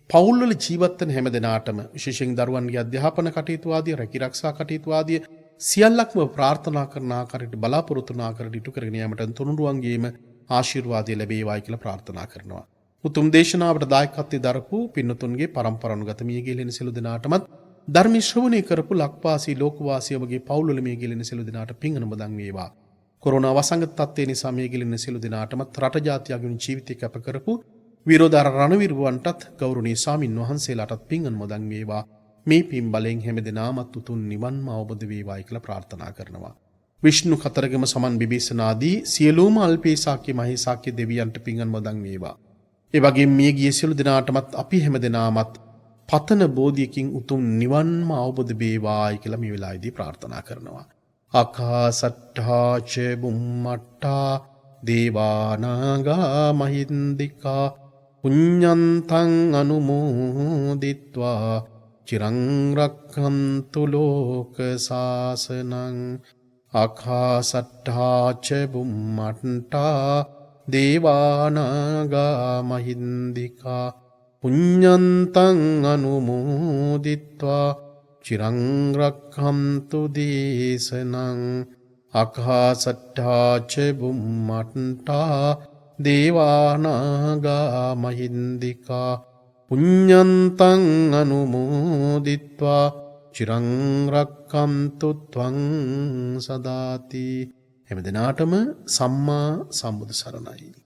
පවුල්වල ජීවත් වෙන හැම දෙනාටම විශේෂයෙන් දරුවන්ගේ අධ්‍යාපන කටයුතු ආදී රැකී ආරක්ෂා කටයුතු ආදී සියල්ලක්ම ප්‍රාර්ථනා කරන ආකාරයට බලාපොරොත්තු වන ආකාරයට ඉටු කරගෙන යාමට තුනුරුවන්ගේම ආශිර්වාදය ලැබේවායි කියලා ප්‍රාර්ථනා කරනවා. උතුම් දේශනාවට දායකත්වයේ දරපු පින්වතුන්ගේ පරම්පරානුගත මිය ගිලින සියලු දෙනාටමත් ධර්ම ශ්‍රවණය කරපු ලක්වාසී ලෝකවාසී ඔබගේ පවුල්වල මිය ගිලින සියලු දෙනාට පින් අනුමෝදන් වේවා. කොරෝනා වසංගත තත්ත්වය නිසා මිය ගිලින සියලු දෙනාටමත් රට ජාතියගේ ජීවිතය කැප කරපු විරෝධාර රණවිරුවන්ටත් ගෞරවනීය ස්වාමින් වහන්සේලාටත් පින් අනුමෝදන් වේවා. මේ පින් බලෙන් හැම දෙනාමත් උතුම් නිවන්ම අවබෝධ වේවායි කියලා ප්‍රාර්ථනා කරනවා. විෂ්ණු කතරගම සමන් බිබිසනාදී සියලුම අල්පේ ශාක්‍ය මහේ ශාක්‍ය දෙවියන්ට පින් අනුමෝදන් වේවා. ඒ වගේම මිය ගිය සියලු දෙනාටමත් අපි හැම දෙනාමත් පතන බෝධියකින් උතුම් නිවන්ම අවබෝධ වේවායි කියලා මේ වෙලාවේදී ප්‍රාර්ථනා කරනවා. අකාසට්ඨා ච බුම්මට්ඨා දේවානාගා මහින්దికා පුඤ්ඤන්තං අනුමෝදිත්වා චිරං රක්ඛන්තු ලෝක සාසනං. අකාසට්ඨා ච බුම්මට්ඨා දේවානාගා මහින්దికා පුඤ්ඤන්තං අනුමෝදිත්වා චිරං රක්ඛන්තු දේශනං. අකාසට්ඨා ච බුම්මට්ඨා දේවානාගා මහින්దికා පුඤ්ඤන්තං අනුමෝදිත්වා චිරං රක්ඛන්තු ත්වං සදාති. හැම දිනාටම සම්මා සම්බුදු සරණයි.